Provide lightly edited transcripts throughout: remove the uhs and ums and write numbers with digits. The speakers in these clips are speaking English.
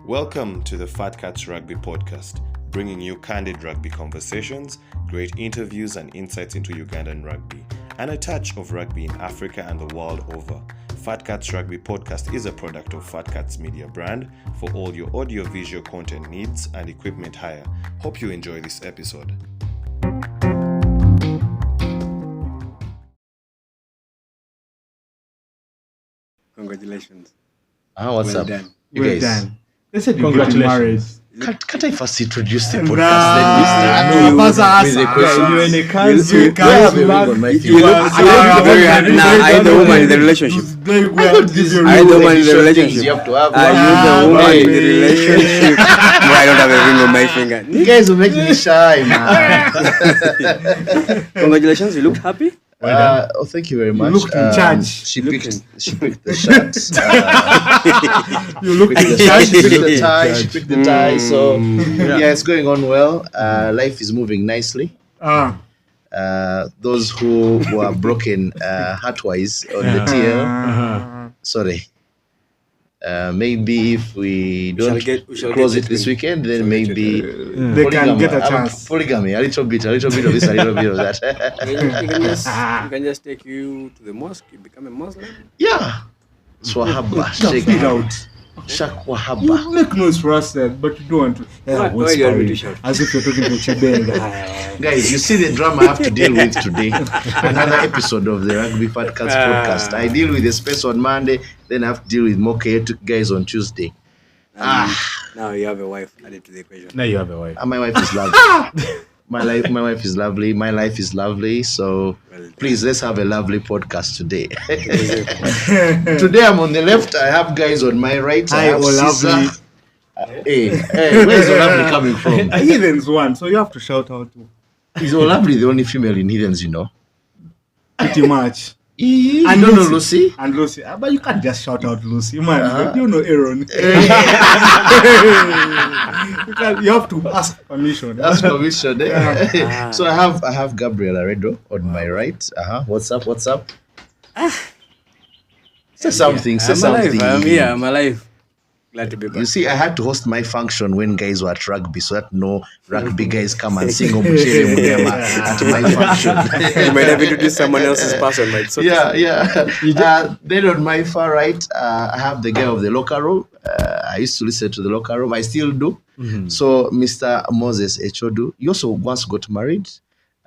Welcome to the Fat Cats Rugby Podcast, bringing you candid rugby conversations, great interviews and insights into Ugandan rugby, and a touch of rugby in Africa and the world over. Fat Cats Rugby Podcast is a product of Fat Cats Media brand for all your audio-visual content needs and equipment hire. Hope you enjoy this episode. Congratulations. What's Well up? done. You Well guys. done. They said you're getting married. Can't I first introduce the Nah. podcast? Then you start with the questions. You and a You cousin. have a ring on my You finger. look very happy now. I the woman in the relationship. I the woman in the relationship. You have to have I one. use the woman in the Hey. relationship. No, I don't have a ring on my finger. You guys will make me shy, man. Congratulations, you looked happy. Thank you very much. looked in charge. She picked the shots. You look She picked the tie. She picked the tie. So yeah, it's going on well. Life is moving nicely. Those who were broken heart-wise on the TL, sorry. Maybe if we don't we shall close get it this between. weekend, then maybe They can get a chance. polygamy, a little bit of this, a little bit of that. You can just take you to the mosque. You become a Muslim. Yeah, Swahaba, Just get out. Shakwahaba. You make noise for us then, but you don't want to. Why What's you are sparring? British out? As if you're talking to Chibenga. Guys, you see the drama I have to deal with today. Another episode of the Rugby Fat Cats podcast. I deal with the space on Monday, then I have to deal with more chaotic guys on Tuesday. Now you have a wife added to the equation. Now you have a wife. And my wife is lovely. My wife is lovely. My life is lovely. So please, let's have a lovely podcast today. Today I'm on the left. I have guys on my right. I Hi, have Caesar. Olavli. Hey, where's Olavli coming from? Heathens one, so you have to shout out to Is Olavli the only female in Heathens, you know? pretty much. I And don't know Lucy. Lucy. And Lucy. But you can't just shout out Lucy, man. You know Aaron. You have to ask permission. That's permission. So I have Gabriel Aredo on my right. What's up? Say something. Say I'm something. alive. I'm here. I'm alive. Glad to be back. You see, I had to host my function when guys were at rugby, so that no rugby guys come and sing Omuchere Munyama at my function. You might have introduced someone else's person, right? So Yeah. Then on my far right, I have the guy of the locker room. I used to listen to the locker room. I still do. So, Mr. Moses Echodu, you also once got married.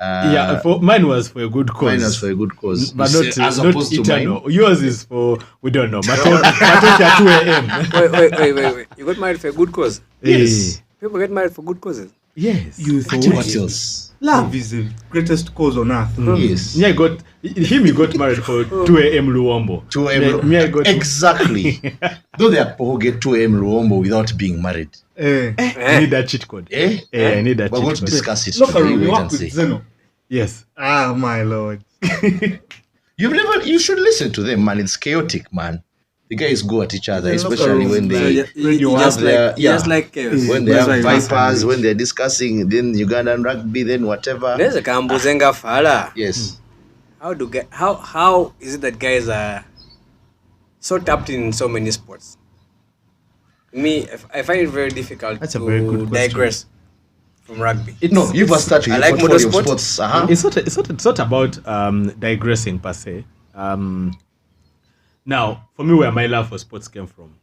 Mine was for a good cause. Mine was for a good cause. But You not, say, as not opposed to eternal. mine. Yours is for, we don't know. Matoki at 2 a.m. Wait. You got married for a good cause. Yes. People get married for good causes. Yes. You What thought else? love is the greatest cause on earth. Yes. Me, he got married for 2 a.m. Luombo. 2 a.m. Me, I got Exactly. Though there are people who get 2 a.m. Luombo without being married. I need that cheat code. I need that We're going cheat to code. discuss it Look, today. you Wait work and with see. Zeno. Yes. Ah, my lord. You should listen to them, man. It's chaotic, man. The guys go at each other, Yeah, especially look, when they you just have their- like chaos. when they That's have why you vipers, when they're discussing then Ugandan rugby, then whatever. There's a Kambuzenga fala. Yes. How is it that guys are so tapped in so many sports? Me, I find it very difficult That's a to very good question. digress from rugby. No, you first start with I your like portfolio of motorsport. sports. It's not about digressing per se. Now, for me, where my love for sports came from,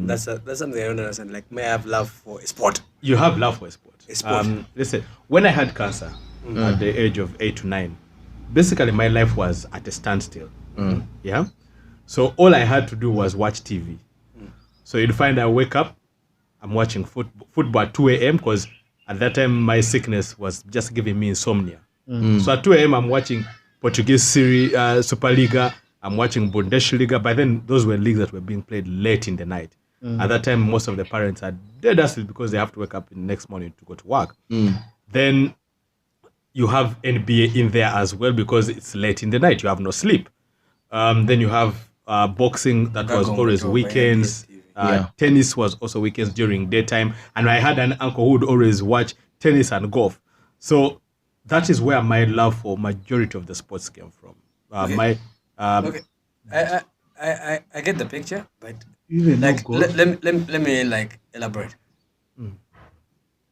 That's something I don't understand. Like, may I have love for a sport? you have love for a sport. A sport. Listen, when I had cancer at the age of 8 to 9, basically my life was at a standstill. Yeah. So all I had to do was watch TV. So you'd find I wake up, I'm watching football at 2 a.m. because at that time my sickness was just giving me insomnia. So at 2 a.m. I'm watching Portuguese Serie Superliga, I'm watching Bundesliga. By then, those were leagues that were being played late in the night. At that time, most of the parents are dead asleep because they have to wake up the next morning to go to work. Then you have NBA in there as well because it's late in the night. You have no sleep. Then you have boxing that was always weekends. Tennis was also weekends during daytime. And I had an uncle who would always watch tennis and golf. So that is where my love for majority of the sports came from. Okay. I get the picture, but Even Like no goal. let me like elaborate.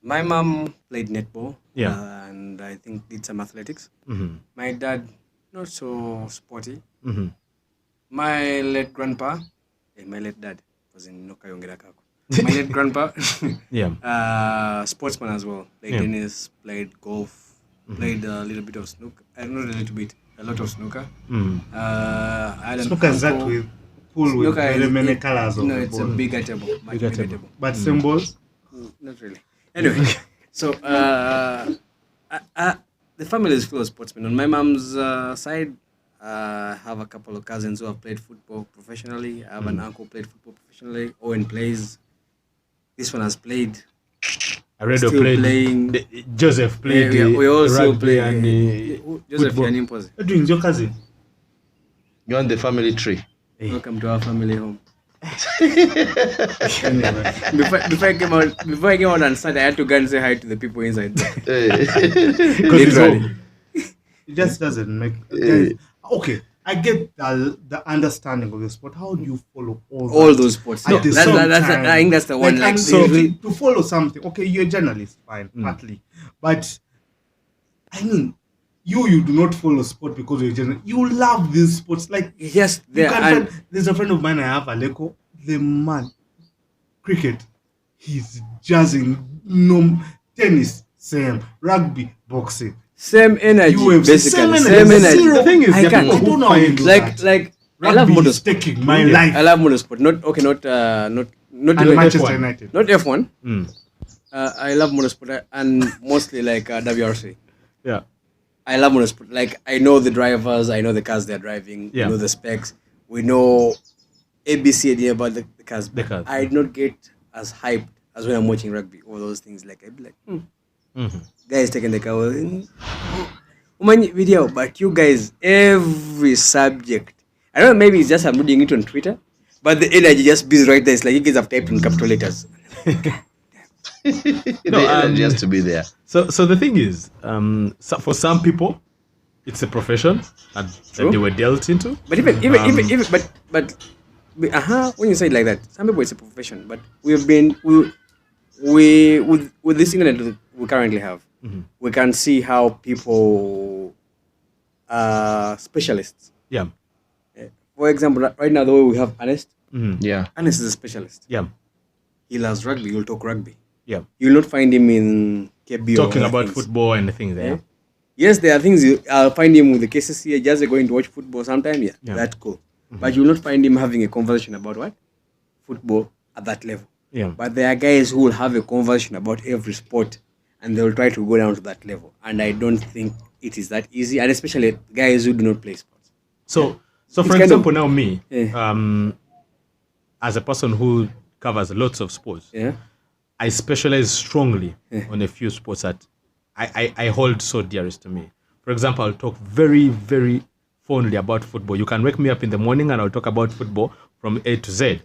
My mom played netball, Yeah. and I think did some athletics. Mm-hmm. My dad not so sporty. Mm-hmm. My late grandpa, my late dad was in Nokayongera Kako. My late grandpa, Yeah. sportsman as well. Played Yeah. tennis, played golf, played a little bit of snooker. Not a little bit, a lot of snooker. Mm. I had an Snooker is that uncle- with pool with Snooker very is- many it- colors of No, the it's a ball. bigger table, much Bigger bigger table. table. But symbols. Not really. Anyway, so the family is full of sportsmen. On my mom's side, I have a couple of cousins who have played football professionally. I have an uncle who played football professionally. Owen plays. This one has played. Already Still played. playing. Joseph played. We also rugby play. and Joseph football. Yanimpoze. What doing your cousin? You're on the family tree. Welcome to our family home. Anyway. Before I came out on Sunday, I had to go and say hi to the people inside. Because it's Literally. home. It just doesn't make guys, okay. I get the understanding of the sport. How do you follow all that Those sports. at Yeah. the That's, same that's, time? I think that's the one. Like, and so, to follow something. Okay, you're a journalist, fine, partly, but I mean, you do not follow sport because you're a journalist. You love these sports. Like yes, you there can and find, there's a friend of mine I have, Aleko. The man, cricket, he's jazzing. No tennis, same. Rugby, boxing. same energy, UFC, basically. same Same energy. energy. Zero. The thing is, I there are can't. people I don't who know how you find do like that. like I love Rugby is motorsport. taking my Yeah. life. I love motorsport. Not And even Manchester F1. United. not F1. Mm. I love motorsport and mostly like WRC. Yeah. I love motorsport. Like I know the drivers, I know the cars they're driving, Yeah. we know the specs, we know ABCD about the cars. The but cars, I do not get as hyped as when I'm watching rugby. All those things like I'd be like, Mm-hmm. guys taking the car. Video, but you guys, every subject. I don't know, maybe it's just I'm reading it on Twitter, but the energy just be right there. It's like you guys have typed in capital letters. The energy has to be there. So the thing is, so for some people, it's a profession that they were dealt into. But even when you say it like that, some people it's a profession. But we've been we with this internet we currently have, we can see how people are specialists. Yeah. For example, right now the way we have Ernest, Yeah. Ernest is a specialist. Yeah. He loves rugby. He'll talk rugby. Yeah. You'll not find him in KB Talking or about things. football and the things there. Yeah. Yes, there are things I'll find him with the KCCA just going to watch football sometime. Yeah, Yeah. that's cool. But you'll not find him having a conversation about what? Football at that level. Yeah. But there are guys who will have a conversation about every sport and they'll try to go down to that level. And I don't think it is that easy. And especially guys who do not play sports. So It's for kind example, of- now me, Yeah. as a person who covers lots of sports, Yeah. I specialize strongly on a few sports that I hold so dearest to me. For example, I'll talk very, very fondly about football. You can wake me up in the morning and I'll talk about football from A to Z.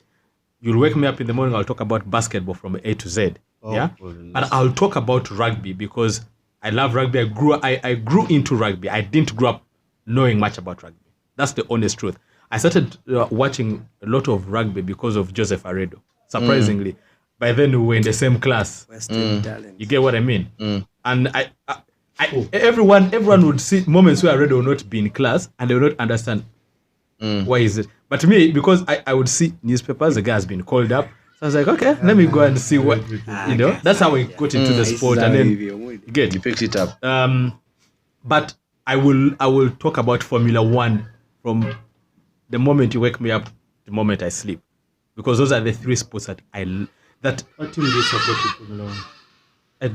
You'll wake me up in the morning, I'll talk about basketball from A to Z. Yeah? And I'll talk about rugby because I love rugby. I grew into rugby. I didn't grow up knowing much about rugby. That's the honest truth. I started watching a lot of rugby because of Joseph Aredo. Surprisingly. By then we were in the same class. Western talent. You get what I mean? And everyone would see moments where Aredo will not be in class and they will not understand why is it. But to me, because I would see newspapers, the guy has been called up. So I was like, okay, let me go and see what, that's how I got into the sport. And then, you get You picked it up. but I will talk about Formula One from the moment you wake me up, the moment I sleep, because those are the three sports that What team do you support in Formula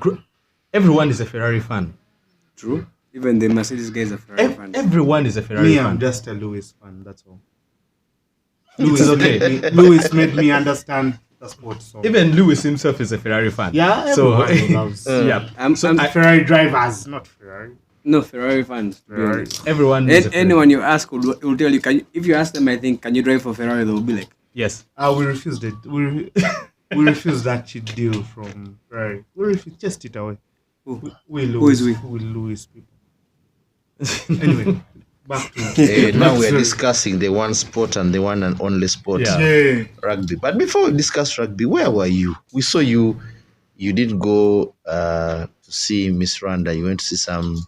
One? everyone is a Ferrari fan. True. Even the Mercedes guys are Ferrari fans. Everyone is a Ferrari Me, fan. I'm just a Lewis fan. That's all. It's okay. Lewis made me understand the sport. So. Even Lewis himself is a Ferrari fan. Yeah, So everyone loves yeah, I'm Ferrari drivers, not Ferrari. no Ferrari fans. to be Ferrari. honest. everyone. Is a Ferrari. Anyone you ask will tell you, if you ask them, I think, can you drive for Ferrari? They will be like, Yes. We refused it. We refused that cheap deal from Ferrari. We refused, just it away. Who? We Who is Lewis. we? We Lewis people. Anyway, back to Now we're discussing the one sport and the one and only sport, yeah. rugby. But before we discuss rugby, where were you? We saw you. You didn't go to see Miss Rwanda. You went to see some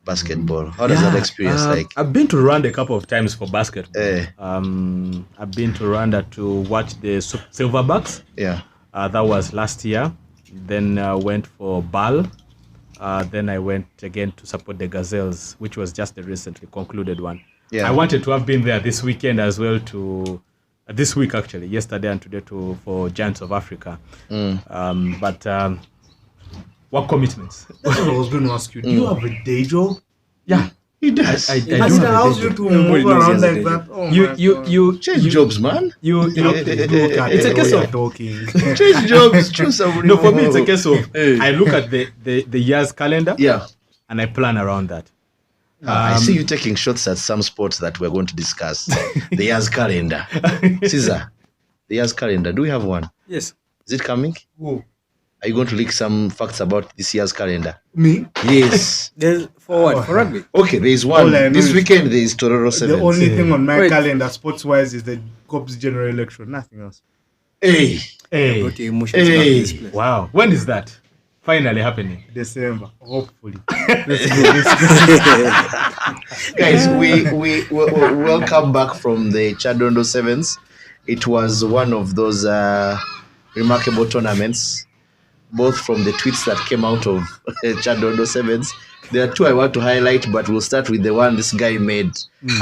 basketball. How does that experience like? I've been to Rwanda a couple of times for basketball. Eh. I've been to Rwanda to watch the Silverbacks. Yeah. That was last year. Then went for BAL. Then I went again to support the Gazelles, which was just the recently concluded one. Yeah. I wanted to have been there this weekend as well this week actually, yesterday and today for Giants of Africa. But what commitments? That's what I was going to ask you. Do you have a day job? Yeah. He does. I Does do it have a allows day you job. to Everybody move knows he around has a like day that? job. Oh my God. Change jobs, man. It's a case of talking. Change jobs. Choose somebody. no. For me, it's a case of I look at the year's calendar, Yeah. and I plan around that. I see you taking shots at some sports that we're going to discuss. The year's calendar. Caesar, the year's calendar. Do we have one? Yes. Is it coming? Who? Are you going to leak some facts about this year's calendar? Me? Yes. There's for what? For rugby. Okay, there is one. All I know This is weekend there is Tororo Sevens. The only thing on my Wait. calendar, sports-wise, is the COP's general election. Nothing else. Hey, Hey, Brought your emotions back to Hey. this place. wow! When is that finally happening? December, hopefully. guys, we welcome back from the Chadondo Sevens. It was one of those remarkable tournaments, both from the tweets that came out of Chadondo Sevens. There are two I want to highlight, but we'll start with the one this guy made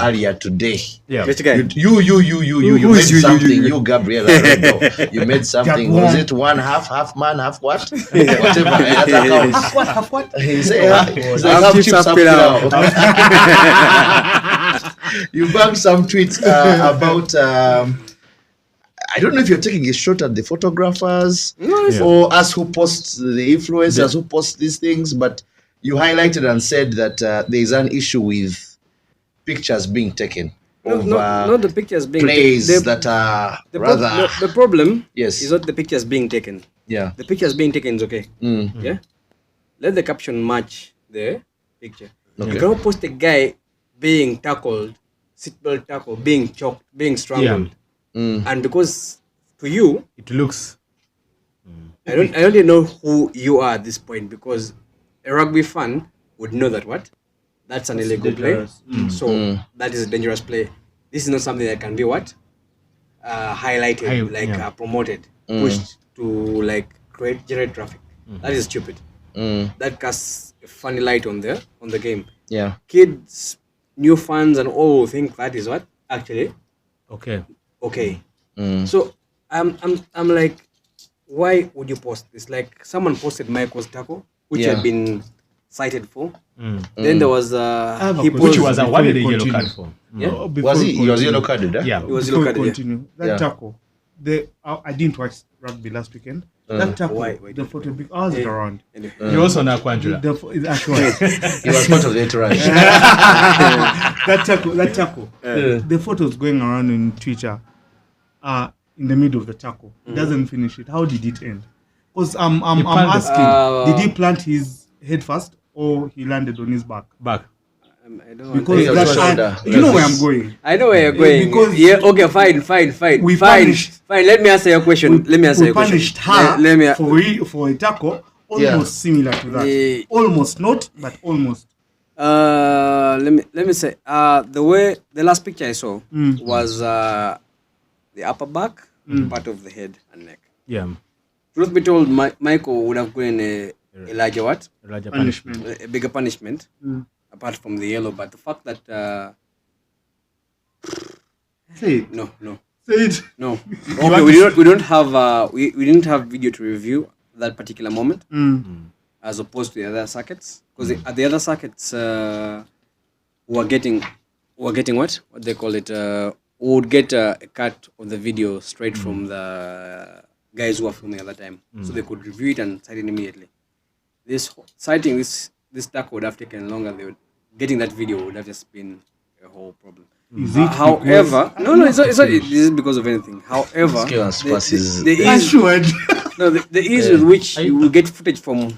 earlier today. Yeah. Which guy? You Who made is you, something. you? You, Gabriel, I don't know. You made something. Was it one half man, half what? Whatever. That accounts. Half what? He said, Half chips, half pilau. You bagged some tweets about. I don't know if you're taking a shot at the photographers or us who post the influencers who post these things, but you highlighted and said that there is an issue with pictures being taken of Not the pictures being plays taken. that are The rather. the problem Yes. is not the pictures being taken. Yeah. The pictures being taken is okay. Mm. Yeah. Let the caption match the picture. Okay. You cannot post a guy being tackled, seatbelt tackle, being choked, being strangled, and because to you, It looks. I don't even know who you are at this point, because a rugby fan would know that that's an illegal play. So that is a dangerous play. This is not something that can be highlighted, promoted, pushed to generate traffic. That is stupid. That casts a funny light on the game. Yeah. Kids, new fans, and all think that is actually Okay. okay. So I'm like, why would you post this? Like, someone posted Michael's tackle, which had been cited for. Then there was he question. Which posted, was Before awarded we a yellow continue. card for. Was he was yellow carded? Huh? Yeah. it was Before we looked at it. continue, that Yeah. tackle, I didn't watch rugby last weekend. That tackle, Why the photo, I was around. Anyway. You also know Kwanjula. It's actually He was part of the entourage. that tackle. The photos going around on Twitter are in the middle of the tackle. It doesn't finish it. How did it end? Because I'm planned the- asking, did he plant his head first or he landed on his back? Back. I don't want Because He was shoulder. you know where I'm going. I know where you're going. Because- Okay, fine. We fine. punished- Fine. Let me answer your question. Let me answer We your question. punished her Let me. for a tackle almost Yeah. similar to that. Yeah. Almost not, but almost. Let me say. The last picture I saw was the upper back, part of the head and neck. Yeah. Truth be told, Michael would have gotten a larger Raja Punishment. a bigger punishment, apart from the yellow. But the fact that Say it. no. Say it. No. Okay, we don't have we didn't have video to review that particular moment as opposed to the other circuits, because at the other circuits we're getting what they call it, would get a cut of the video straight from the guys who were filming at that time, so they could review it and cite it immediately. Citing this tackle would have taken longer. Getting that video would have just been a whole problem. Is it However, no, it's not. This is because of anything. However, Scale and Spas is- the I ease, should. no, the ease with which you will get footage from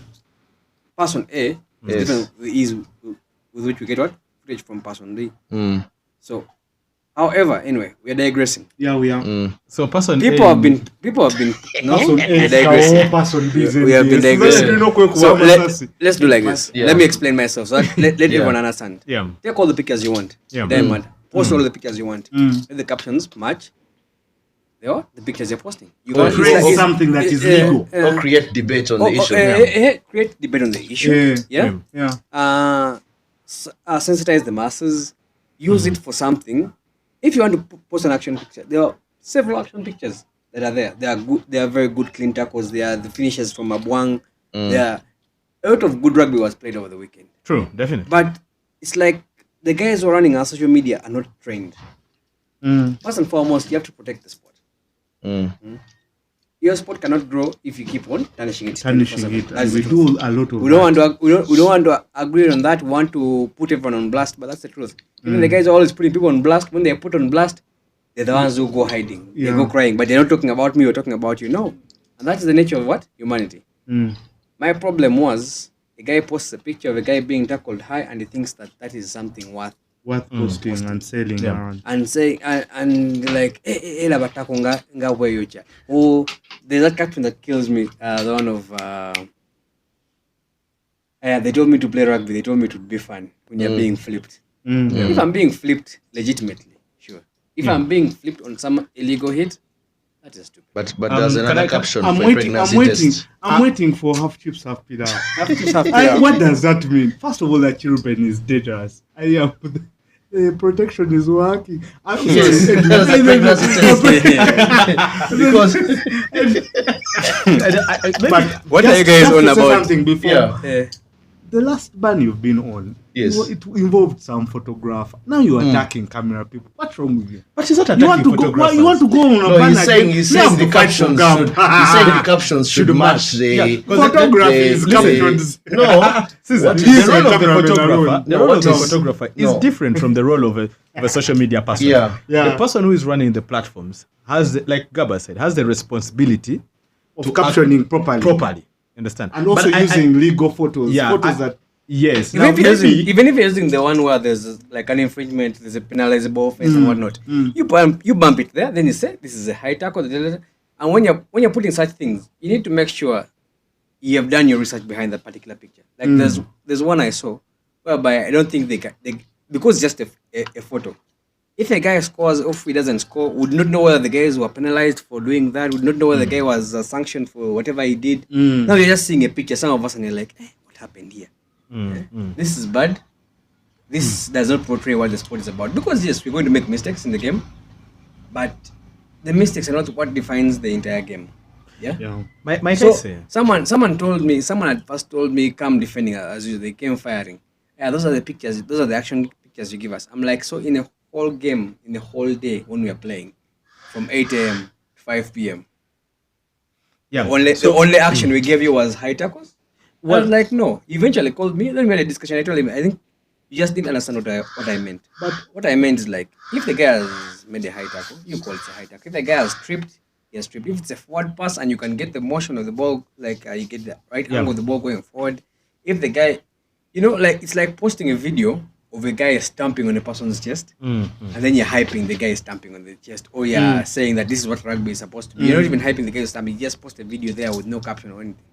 person A is different. The ease with which we get footage footage from person B. So, however, anyway, we are digressing. Yeah, we are. So person People A, have been no, Person A is digressing. our person B. We have been digressing. So digressing. let's do like this. Yeah. Let me explain myself so that let everyone understand. Yeah. Take all the pictures you want. Yeah. Diamond. Post all the pictures you want. Let the captions match. The pictures you're posting. You Or can create something that is legal. Or create debate on the issue. create debate on the issue. Yeah. Yeah. Sensitize the masses. Use it for something. If you want to post an action picture, there are several action pictures that are there. They are good. They are very good clean tackles. They are the finishes from Abuang. They are a lot of good rugby was played over the weekend. True, definitely. But it's like the guys who are running our social media are not trained. First and foremost, you have to protect the sport. Your sport cannot grow if you keep on tarnishing it. Tarnishing 24/7. it. That's And the we truth. do a lot of We don't want to. We don't want to agree on that. We want to put everyone on blast, but that's the truth. Even the guys are always putting people on blast. When they are put on blast, they're the ones who go hiding. They Yeah. go crying, but they're not talking about me or talking about you. No, and that is the nature of what humanity. My problem was a guy posts a picture of a guy being tackled high, and he thinks that that is something worth posting and selling around. and saying and like la batako nga weyocha. Oh, there's that caption that kills me. The one of they told me to play rugby. They told me to be fun when you're being flipped. If I'm being flipped legitimately, sure. If I'm being flipped on some illegal hit, that is stupid. But there's another caption I'm for waiting. I'm pregnancy waiting. test. I'm waiting for half chips, half pilau. Yeah. What does that mean? First of all, that children is dangerous. The protection is working. I'm Yes, sorry. that's a pregnancy test. Because But What just- are you guys just on to say about? something before. Yeah. The last ban you've been on, Yes. it involved some photographer. Now you're attacking camera people. What's wrong with you? But he's not You want attacking to go? photographers. You want to go on a no, ban he's saying again? he's You have saying to the fight for captions gum. should he's saying the captions should match the Yeah, 'cause Photography is the- captions. No, Caesar, What the is- role of the cameraman photographer, alone. the No, role what of the is- photographer is no. different from the role of a social media person. Yeah. Yeah. The person who is running the platforms has, like Gaba said, has the responsibility Of to captioning act properly. Understand? And also But I- using legal photos. Yeah, Photos I- that yes. Even Now, if, you're using, maybe- even if you're using the one where there's like an infringement, there's a penalizable offense and whatnot, you bump it there, then you say this is a high tackle, and when you're putting such things, you need to make sure you have done your research behind that particular picture. Like there's one I saw whereby I don't think they because it's just a photo. If a guy scores, or if he doesn't score, would not know whether the guys were penalized for doing that. Would not know whether the guy was sanctioned for whatever he did. Now you're just seeing a picture. Some of us and you're like, what happened here? This is bad. This does not portray what the sport is about. Because yes, we're going to make mistakes in the game, but the mistakes are not what defines the entire game. Yeah. yeah. my So case here. someone had first told me, come defending as usual. They came firing. Yeah, those are the pictures. Those are the action pictures you give us. I'm like, so in a whole game, in a whole day when we are playing, from 8 a.m. to 5 p.m. Yeah. The only action we gave you was high tackles. I was like, no. He eventually called me. Then we had a discussion. I told him, I think you just didn't understand what I meant. But what I meant is like, if the guy has made a high tackle, you call it a high tackle. If the guy has tripped, he has tripped. If it's a forward pass and you can get the motion of the ball, like you get the right angle of the ball going forward. If the guy, like it's like posting a video of a guy stamping on a person's chest, and then you're hyping the guy stamping on the chest, or you're saying that this is what rugby is supposed to be. You're not even hyping the guy stamping. You just post a video there with no caption or anything.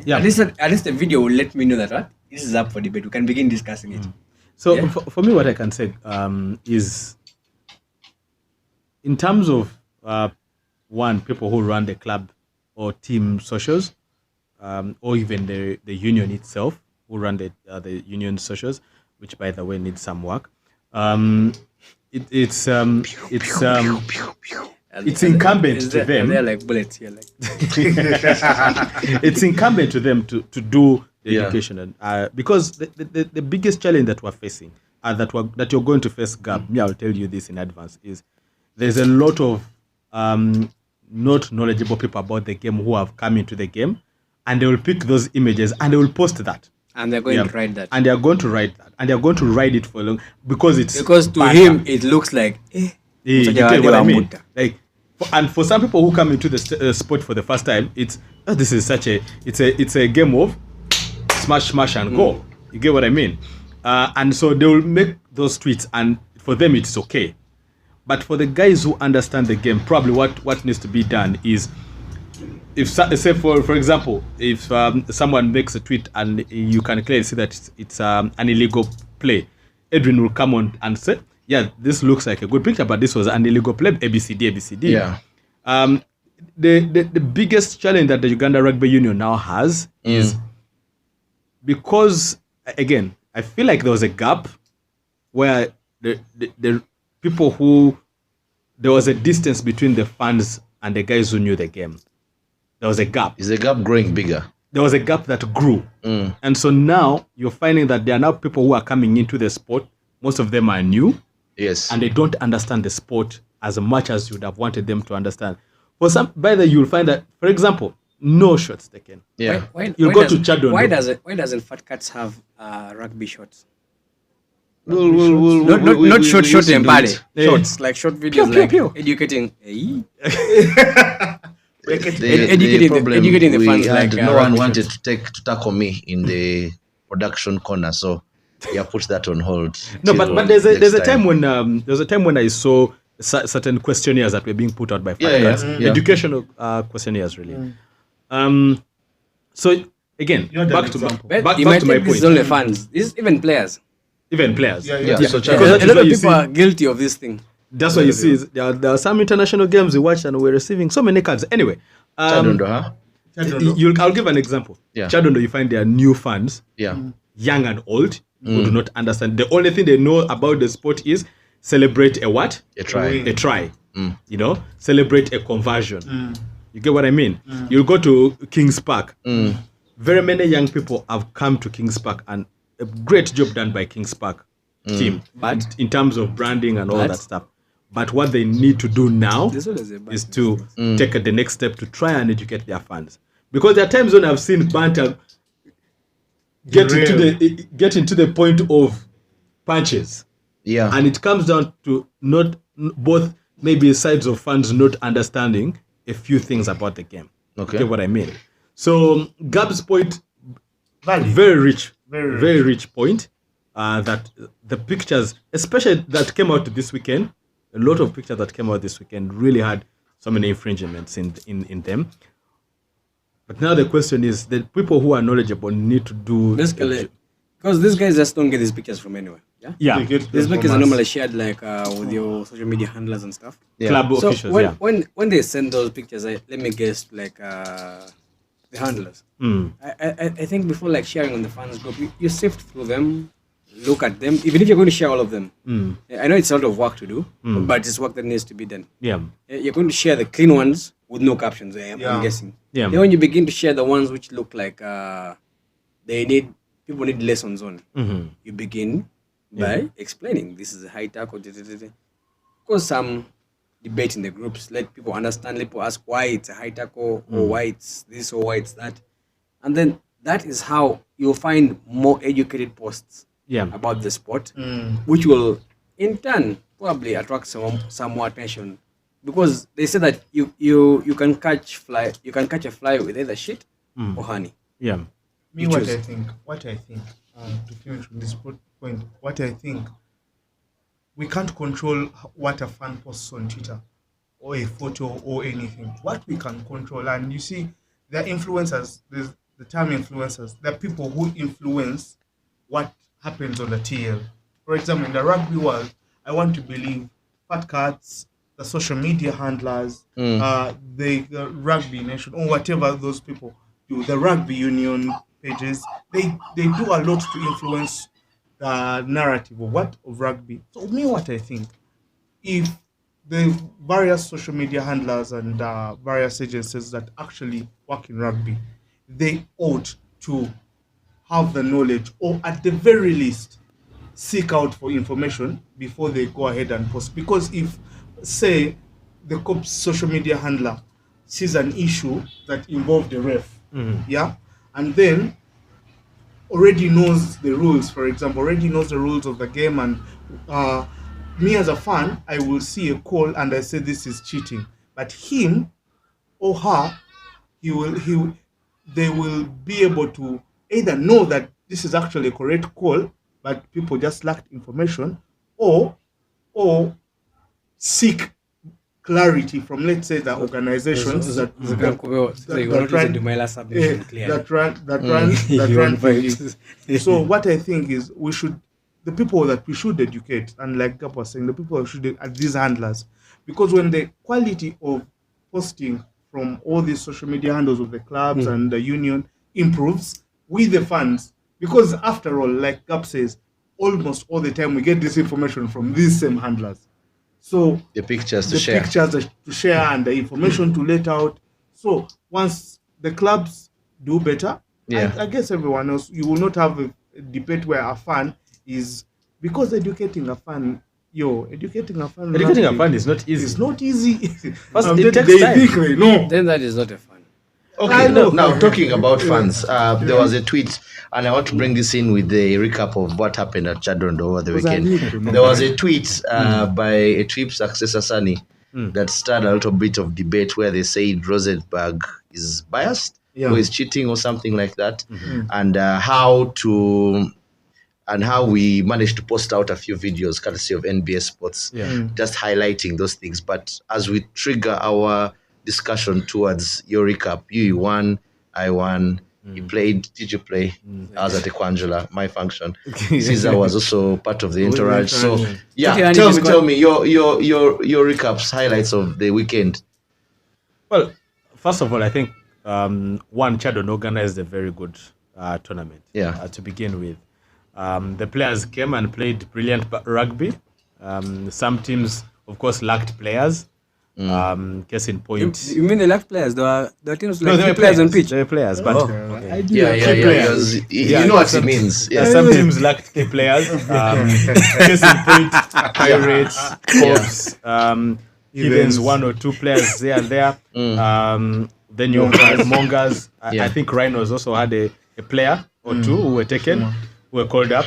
Yeah. At least the video will let me know that this is up for debate. We can begin discussing it. So Yeah. for me, what I can say is, in terms of people who run the club or team socials, or even the union itself who run the union socials, which by the way needs some work. It's incumbent to them. They're like bullets here, like. It's incumbent to them to do the Yeah. education, and because the biggest challenge that we're facing, and that you're going to face, Gab, me, I'll tell you this in advance, is there's a lot of not knowledgeable people about the game who have come into the game, and they will pick those images and they will post that. And they're going to write that. And they are going to write that, and they are going to write it for long because Because to banter. him, it looks like, You Msoja get wale what I wa mean? muta. Like, and for some people who come into the sport for the first time, this is it's a game of smash and go. You get what I mean? And so they will make those tweets, and for them it's okay. But for the guys who understand the game, probably what needs to be done is, if say for example, if someone makes a tweet and you can clearly see that it's an illegal play, Edwin will come on and say, yeah, this looks like a good picture, but this was an illegal play, ABCD. Yeah. The biggest challenge that the Uganda Rugby Union now has is because, again, I feel like there was a gap where the people who, there was a distance between the fans and the guys who knew the game. There was a gap. Is the gap growing bigger? There was a gap that grew. And so now you're finding that there are now people who are coming into the sport. Most of them are new. Yes. And they don't understand the sport as much as you would have wanted them to understand. For some, by the you'll find that, for example, no shots taken. Yeah. You'll go to Chadon. Why doesn't Fat Cats have rugby shots? We'll Not short and bad. Yeah. Shorts, like short videos, Pew, like pew, pew. educating. The educating the we fans, had, like, no one rugby wanted to tackle me in the production corner, so yeah, put that on hold. No, till but there's next a time when I saw certain questionnaires that were being put out by Fat Cats. Yeah. Educational questionnaires, really. So again, You're the back to example. But you back might to my think this is point. only fans. This is even players. Even players. Yeah, so Because Chadon, that A is lot why of you people see- are guilty of this thing. That's why you see there are some international games we watched and we're receiving so many cards. Anyway, Chadondo, huh? I'll give an example. Yeah. Chadondo, you find there are new fans, Yeah. young and old, who do not understand. The only thing they know about the sport is celebrate a what? A try. A try. You know, celebrate a conversion. You get what I mean? You'll go to Kings Park. Very many young people have come to Kings Park, and a great job done by Kings Park team. But in terms of branding and all But- that stuff. But what they need to do now There's always a but. is to take the next step to try and educate their fans. Because there are times when I've seen banter get into the point of punches. Yeah. And it comes down to not both maybe sides of fans not understanding a few things about the game. Okay. Get what I mean? So Gab's point, Valid. very rich, Very very rich point. That the pictures, especially that came out this weekend, a lot of pictures that came out this weekend really had so many infringements in them. But now the question is, the people who are knowledgeable need to do Basically, because these guys just don't get these pictures from anywhere. Yeah. yeah, They get These pictures are performance. normally shared like with your social media handlers and stuff. Yeah. club So officials. when they send those pictures, let me guess, like the handlers. I think before like sharing on the fans group, you sift through them, look at them, even if you're going to share all of them. I know it's a lot of work to do, but it's work that needs to be done. Yeah. You're going to share the clean ones with no captions. I'm Yeah. guessing. Yeah. Then when you begin to share the ones which look like people need lessons on, you begin by explaining this is a high tackle. Cause some debate in the groups, let people understand, let people ask why it's a high tackle or why it's this or why it's that, and then that is how you'll find more educated posts Yeah. about the sport, which will in turn probably attract some more attention, because they say that you can catch a fly with either shit or honey. Yeah. Me, what I think, to finish with this point, what I think, we can't control what a fan posts on Twitter or a photo or anything. What we can control, and you see, there are influencers, there's the term influencers, there are people who influence what happens on the TL. For example, in the rugby world, I want to believe Fat Cats, the social media handlers, the rugby nation, or whatever those people do, the rugby union pages, they do a lot to influence the narrative of rugby. So me, what I think, if the various social media handlers and various agencies that actually work in rugby, they ought to have the knowledge, or at the very least seek out for information before they go ahead and post. Because if, say, the COP's social media handler sees an issue that involved a ref, yeah, and then already knows the rules, for example, already knows the rules of the game, and me as a fan, I will see a call and I say this is cheating, but him or her, they will be able to either know that this is actually a correct call, but people just lacked information or seek clarity from, let's say, the organizations that run TV. So what I think is the people that we should educate, and like Gap was saying, the people who should are these handlers, because when the quality of posting from all these social media handles of the clubs and the union improves with the fans, because after all, like Gap says, almost all the time we get this information from these same handlers. So the pictures to share and the information to let out. So once the clubs do better, I guess everyone else, you will not have a debate where a fan is, because educating a fan is not easy. It's not easy. It takes time. Then that is not a fan. Okay, now talking about fans, there was a tweet, and I want to bring this in with the recap of what happened at Chadondo over the weekend. There was a tweet by a Trip successor, Sunny, that started a little bit of debate where they said Rosenberg is biased or is cheating or something like that, and how we managed to post out a few videos courtesy of NBS Sports, just highlighting those things. But as we trigger our discussion towards your recap, you won, I won, you played, did you play? I was at Equangela, my function. Caesar was also part of the entourage. So tell me your recaps, highlights of the weekend. Well, first of all, I think Chadon organized a very good tournament to begin with. The players came and played brilliant rugby. Some teams, of course, lacked players. Case in point. You mean they lacked players? There were teams like players on pitch. They were players, but players. You know what it means. Yeah, some teams lacked key players. Case in point, Pirates, Corps, Evans, 1 or 2 players there and there. Then you have Mongers. I think Rhinos also had a player or 2 who were taken, who were called up.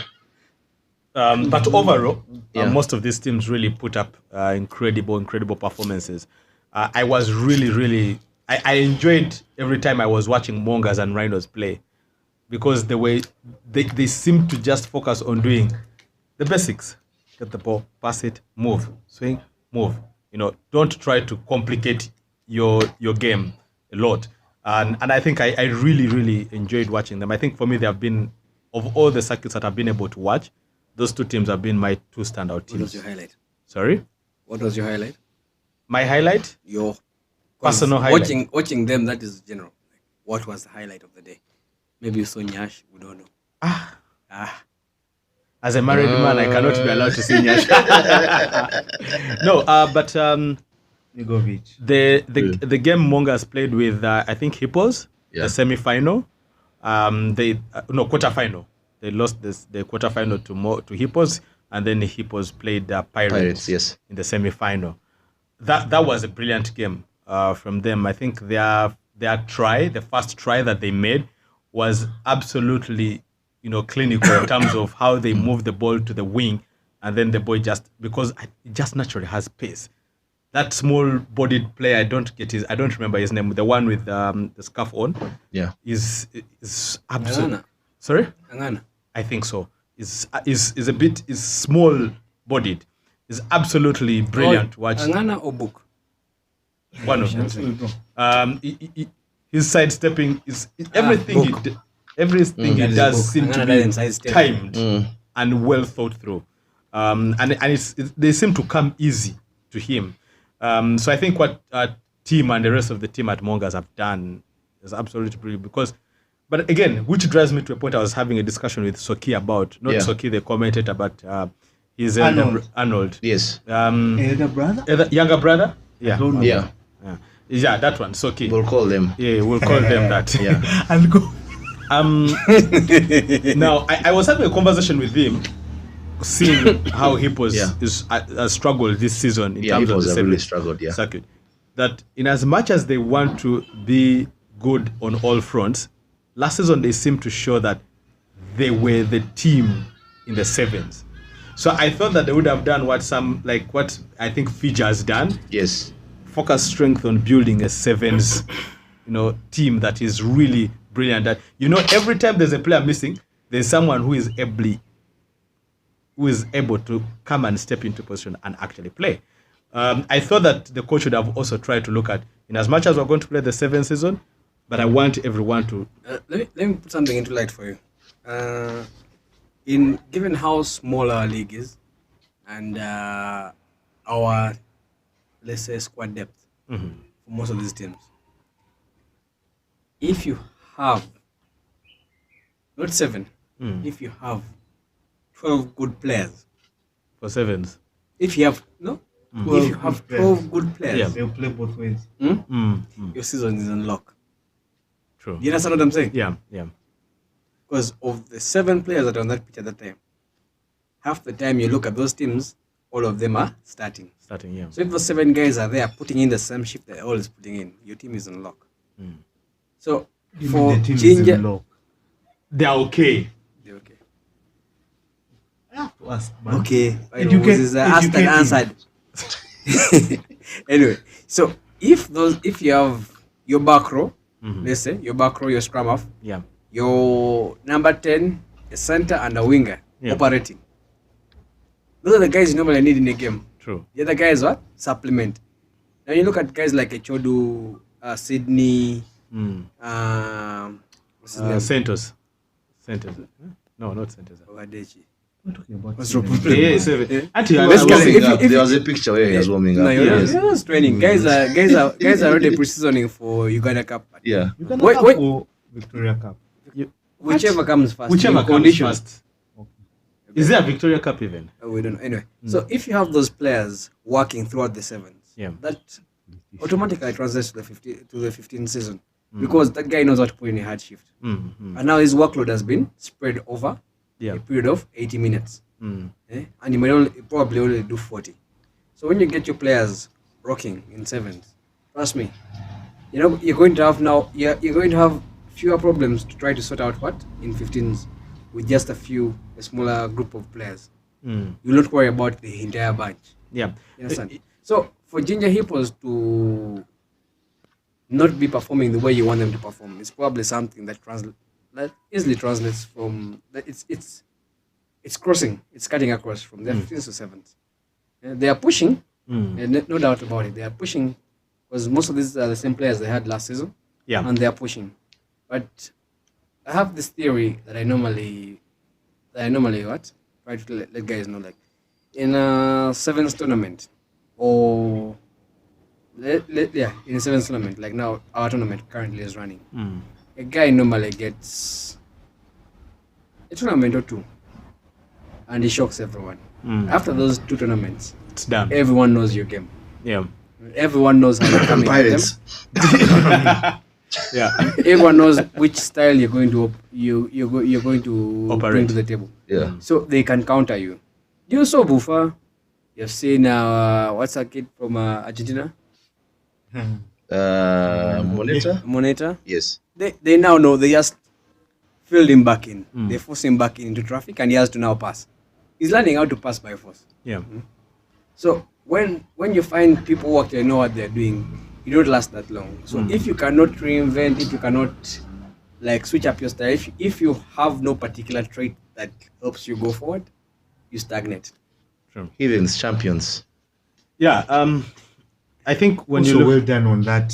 But overall, most of these teams really put up incredible performances. I was really I enjoyed every time I was watching Mongers and Rhinos play, because the way they seem to just focus on doing the basics: get the ball, pass it, move, swing, move. Don't try to complicate your game a lot. And I think I really enjoyed watching them. I think for me, they have been, of all the circuits that I've been able to watch, those 2 teams have been my 2 standout teams. What was your highlight? Sorry? What was your highlight? My highlight? Your personal highlight. Watching them, that is general. What was the highlight of the day? Maybe you saw Nyash, we don't know. As a married man, I cannot be allowed to see Nyash. No, but the game Mongers played with, I think, Hippos, the semi-final. Quarter-final. They lost the quarterfinal to Hippos, and then the Hippos played Pirates in the semi-final. That was a brilliant game from them. I think their try, the first try that they made, was absolutely clinical in terms of how they moved the ball to the wing, and then the boy because it just naturally has pace. That small-bodied player, I don't remember his name. The one with the scarf on, is absolutely. Sorry? Angana. I think so. Is small-bodied. Is absolutely brilliant to watch. Angana or Book? One of them. His sidestepping is everything. Everything he does seems to be timed and well thought through. And they seem to come easy to him. So I think what team and the rest of the team at Mongers have done is absolutely brilliant. But again, which drives me to a point I was having a discussion with Soki about, Soki, the commentator, but his Arnold. Yes. Elder brother? Younger brother? Yeah. Yeah, that one, Soki. We'll call them. Yeah, we'll call them that. Yeah. And go. Now, I was having a conversation with him, seeing how Hippos has struggled this season in terms of the really struggled, circuit. That in as much as they want to be good on all fronts, last season they seemed to show that they were the team in the sevens. So I thought that they would have done what I think Fiji has done. Yes. Focus strength on building a sevens, team that is really brilliant. That every time there's a player missing, there's someone who is ably who is able to come and step into position and actually play. I thought that the coach would have also tried to look at, in as much as we're going to play the 7th season, but I want everyone to. Let me put something into light for you. In given how small our league is, and our, let's say, squad depth for most of these teams, if you have not 7, if you have 12 good players For 7s. if you have no, if you have 12 good players, Yeah. They'll play both ways. your season is unlocked. True. You understand what I'm saying? Yeah. Because of the 7 players that are on that pitch at that time, half the time you look at those teams, all of them are starting. Starting, yeah. So if those 7 guys are there putting in the same shift they're always putting in, your team is on lock. So for The team is Ginger, in low. They're okay. they're okay. I have to ask, man. Okay, Educate- is asked and educate answered. Anyway, so if you have your back row, let's say your back row, your scrum half, Yeah. your number 10, a center and a winger Yeah. operating. Those are the guys you normally need in a game. True. The other guys what? Supplement. Now you look at guys like Echodu, Sydney, what's his name? Santos. No, not Santos. Ogadechi. We're talking about What's seven. wrong? Yeah, 7. Actually, Let's He was go. warming If- up. if- There was a picture where he was warming No, up. you're just training. Guys are already pre-seasoning for Uganda Cup. Yeah. Uganda Wait, Cup wait. or Victoria Cup? Whichever comes first. Whichever in comes condition. first. Is there a Victoria Cup even? We don't know. Anyway, so if you have those players working throughout the 7s, Yeah. that automatically translates to the 15th season because that guy knows how to put in a hard shift. And now his workload has been spread over Yeah. a period of 80 minutes. And he might probably only do 40. So when you get your players rocking in 7s, trust me, you know you're going to have fewer problems to try to sort out what in 15s with just a smaller group of players. You'll not worry about the entire bunch. Yeah. You understand? So for Ginger Hippos to not be performing the way you want them to perform, it's probably something that easily translates from that. It's crossing, it's cutting across from their 15s to 7s. They are pushing, and no doubt about it. They are pushing because most of these are the same players they had last season, Yeah. and they are pushing. But I have this theory that I normally what try to let guys know, like in a 7s tournament or in a 7s tournament, like now our tournament currently is running. A guy normally gets a tournament or 2 and he shocks everyone. After those 2 tournaments, It's done. everyone knows your game. Yeah. Everyone knows how you're coming at them. Pirates. Yeah. Everyone knows which style you're going to you're going to Operate. bring to the table. Yeah. So they can counter you. You saw Bufa. You've seen what's that kid from Argentina? Monitor? Moneta. Yes. They now know. They just filled him back in. They force him back into traffic, and he has to now pass. He's learning how to pass by force. Yeah. So when you find people who actually know what they're doing, you don't last that long. So if you cannot reinvent, if you cannot like switch up your style, if you have no particular trait that helps you go forward, you stagnate. Heathens, champions. Yeah. I think when Also, you look, well done on that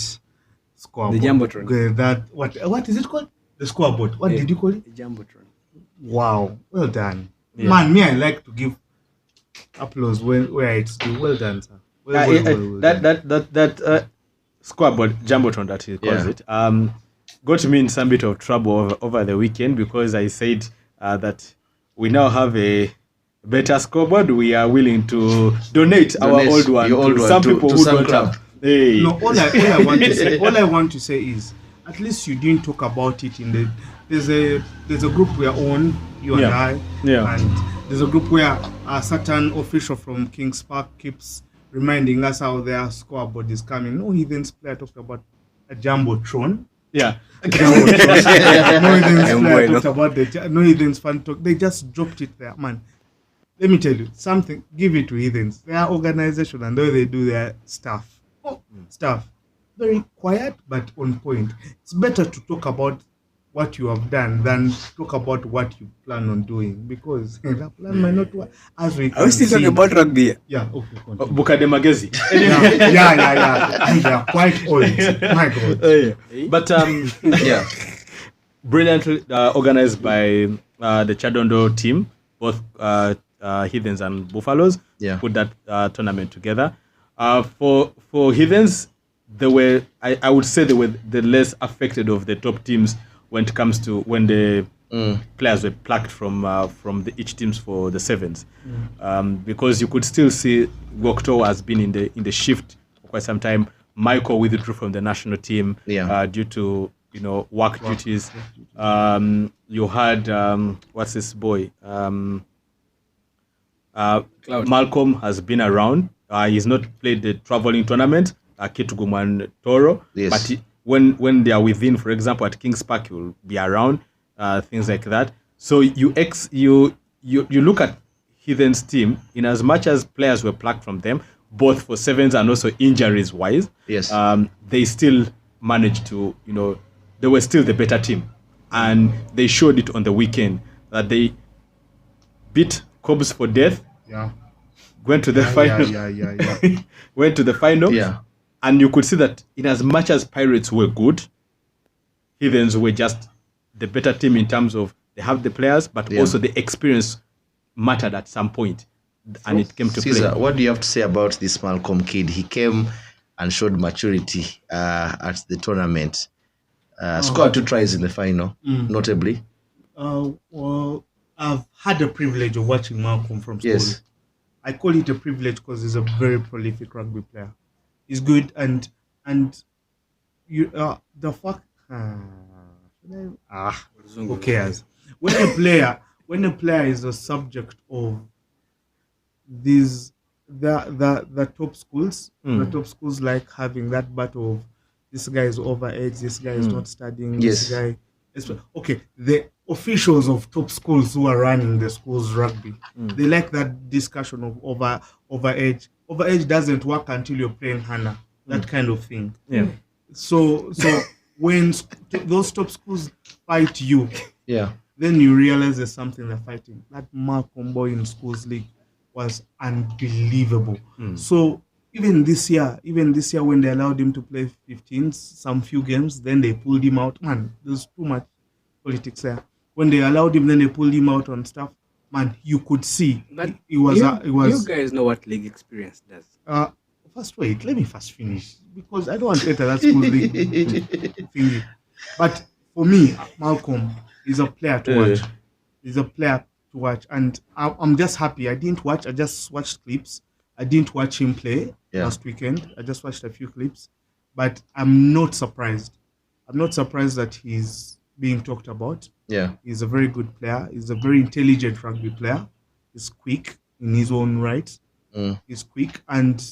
scoreboard. The Jumbotron. That what is it called? The scoreboard. What did you call it? The Jumbotron. Wow, well done. Yeah. Man, me, I like to give applause where it's due. Well done, sir. Well done. that scoreboard jumbotron that he calls Yeah. it got me in some bit of trouble over the weekend because I said that we now have a better scoreboard. We are willing to donate our Donate old one your old to one some to- people to who some don't club. have. Hey. No, all I want to say, is, at least you didn't talk about it in the. There's a group we are on, you and Yeah. I, Yeah. and there's a group where a certain official from Kings Park keeps reminding us how their scoreboard is coming. No Heathens player talked about a jumbotron. Yeah. No Heathens player bueno. talked about no Heathens fan talk. They just dropped it there, man. Let me tell you something. Give it to Heathens. Their organization and the way they do their stuff. Stuff very quiet but on point. It's better to talk about what you have done than talk about what you plan on doing, because that plan might not work. As we Are we still talking about rugby? Yeah, okay, continue. Bukade Magezi. Yeah. And they are quite old. My God. But Yeah. brilliantly organized by the Chadondo team, both Heathens and Buffaloes, Yeah. put that tournament together. For Heathens, I would say they were the less affected of the top teams when it comes to when the players were plucked from each teams for the sevens, because you could still see Gokto has been in the shift for quite some time. Michael withdrew from the national team due to work duties. You had what's this boy? Malcolm has been around. He's not played the traveling tournament. Kitugum and Tororo, Yes. but when they are within, for example, at Kings Park, you'll be around, things like that. So you look at Heathen's team, in as much as players were plucked from them, both for sevens and also injuries wise. Yes. They still managed to, they were still the better team, and they showed it on the weekend that they beat Cobs for death. Yeah. Went to the final. Yeah. Went to the final. Yeah. And you could see that in as much as Pirates were good, Heathens were just the better team in terms of they have the players, but also the experience mattered at some point, and it came to Caesar, play. what do you have to say about this Malcolm kid? He came and showed maturity at the tournament. Scored 2 tries in the final, notably. Well, I've had the privilege of watching Malcolm from school. Yes. I call it a privilege because he's a very prolific rugby player. He's good, and you the fact who cares? When a player is a subject of these the top schools, the top schools like having that battle of this guy is overage, this guy is not studying, Yes. this guy is okay. The officials of top schools who are running the school's rugby, they like that discussion of overage. Overage doesn't work until you're playing Hana, that kind of thing. Yeah. So when those top schools fight you, Yeah. then you realize there's something they're fighting. That Malcolm boy in schools league was unbelievable. So even this year when they allowed him to play 15s, some few games, then they pulled him out. Man, there's too much politics there. When they allowed him, then they pulled him out on stuff. Man, you could see But it was. You guys know what league experience does. First, wait. Let me first finish because I don't want to enter that school league thingy. But for me, Malcolm is a player to watch. He's a player to watch, and I'm just happy. I didn't watch. I just watched clips. I didn't watch him play last weekend. I just watched a few clips, but I'm not surprised. I'm not surprised that he's being talked about. Yeah. He's a very good player. He's a very intelligent rugby player. He's quick in his own right. He's quick, and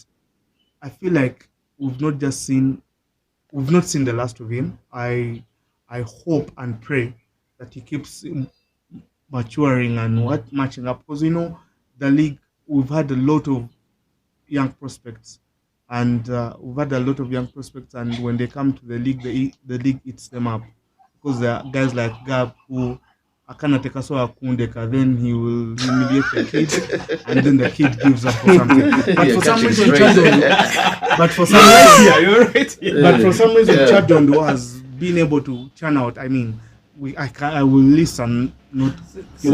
I feel like we've not seen the last of him. I hope and pray that he keeps maturing and matching up, because the league, we've had a lot of young prospects, and when they come to the league, the league eats them up, because there are guys like Gab who akanateka so akundeka, then he will humiliate the kid, and then the kid gives up or something. But for some reason, Chadondo has been able to churn out. I mean, I will listen. Not we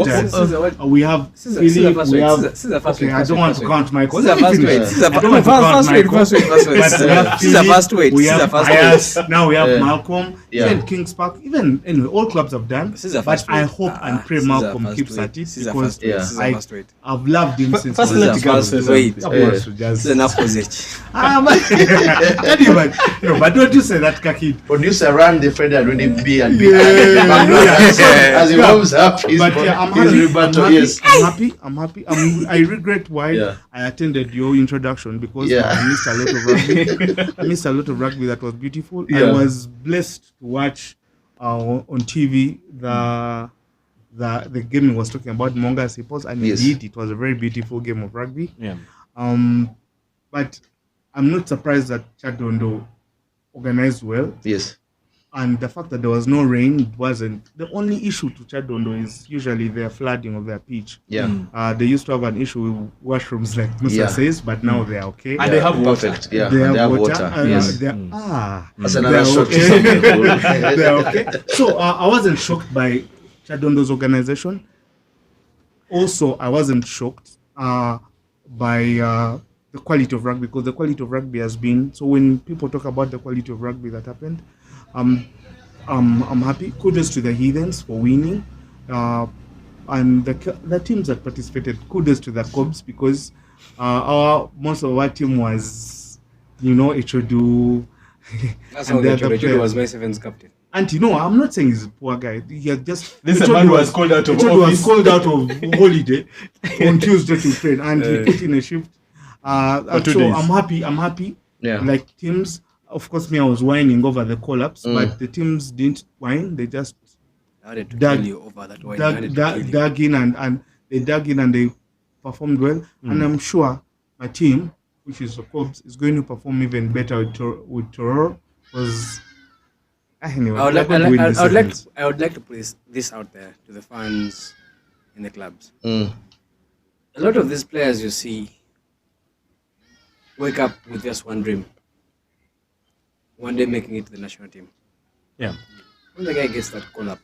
have. Philip, we have. Okay, I don't want to count my. Now we have Malcolm. Even Kings Park. Even anyway, all clubs have done. But I hope and pray Malcolm keeps at it, because I've loved him since. Anyway, no, but don't you say that, Kaki. Producer ran the friend and really be and be. As he warms up his I'm happy. I regret why I attended your introduction, because I missed a lot of rugby. I missed a lot of rugby that was beautiful. I was blessed to watch on TV the game he was talking about, Monga Sipos, and indeed it was a very beautiful game of rugby. Yeah. But I'm not surprised that Chadondo organized well. Yes. And the fact that there was no rain wasn't the only issue to Chadondo is usually their flooding of their pitch. Yeah. They used to have an issue with washrooms, like Musa Yeah. says, but now they're okay. And they have water. Perfect. Yeah. They have water. Yes. They're That's another shot to okay. some people. They're okay. So I wasn't shocked by Chadondo's organization. Also, I wasn't shocked by the quality of rugby, because the quality of rugby has been. So when people talk about the quality of rugby that happened, I'm happy. Kudos to the Heathens for winning, and the teams that participated. Kudos to the Cobs, because most of our team was, Echodu. That's and how the the other Echodu players. was my sevens captain. And I'm not saying he's a poor guy. He had just This is a man who was called out of Echodu was office. called out of holiday on Tuesday to train, and he put in a shift. For 2 So days. I'm happy. Yeah. Like teams, of course, I was whining over the collapse, but the teams didn't whine. They just I wanted to Dug- kill you over that one. I wanted to kill you. dug in and they dug in and they performed well. And I'm sure my team, which is the Cobs, is going to perform even better with Tororo. Because anyway, I would they're like, going to win the sevens. I would like to put this out there to the fans in the clubs. Mm. A lot of these players you see wake up with just one dream. One day making it to the national team. Yeah. When the guy gets that call up,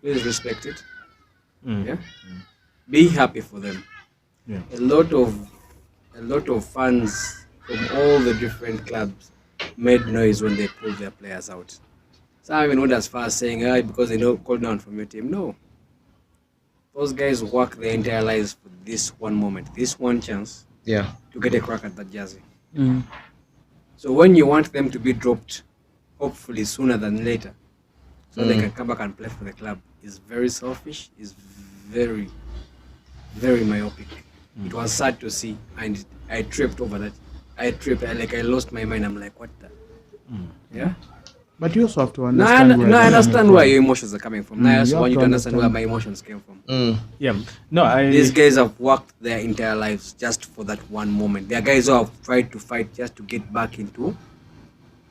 please respect it. Yeah. Be happy for them. Yeah. A lot of fans from all the different clubs made noise when they pulled their players out. Some even went as far as saying, because they know called down from your team. No. Those guys work their entire lives for this one moment, this one chance Yeah. to get a crack at that jersey. So when you want them to be dropped, hopefully sooner than later, so they can come back and play for the club, is very selfish, is very, very myopic. It was sad to see, and I tripped over that. I lost my mind. I'm like, what the? Yeah? But you also have to No, understand where I they're understand coming where from. your emotions are coming from. Now I just you have want you to to understand where understand. my emotions came from. Mm. Yeah. No, These guys have worked their entire lives just for that one moment. There are guys who have tried to fight just to get back into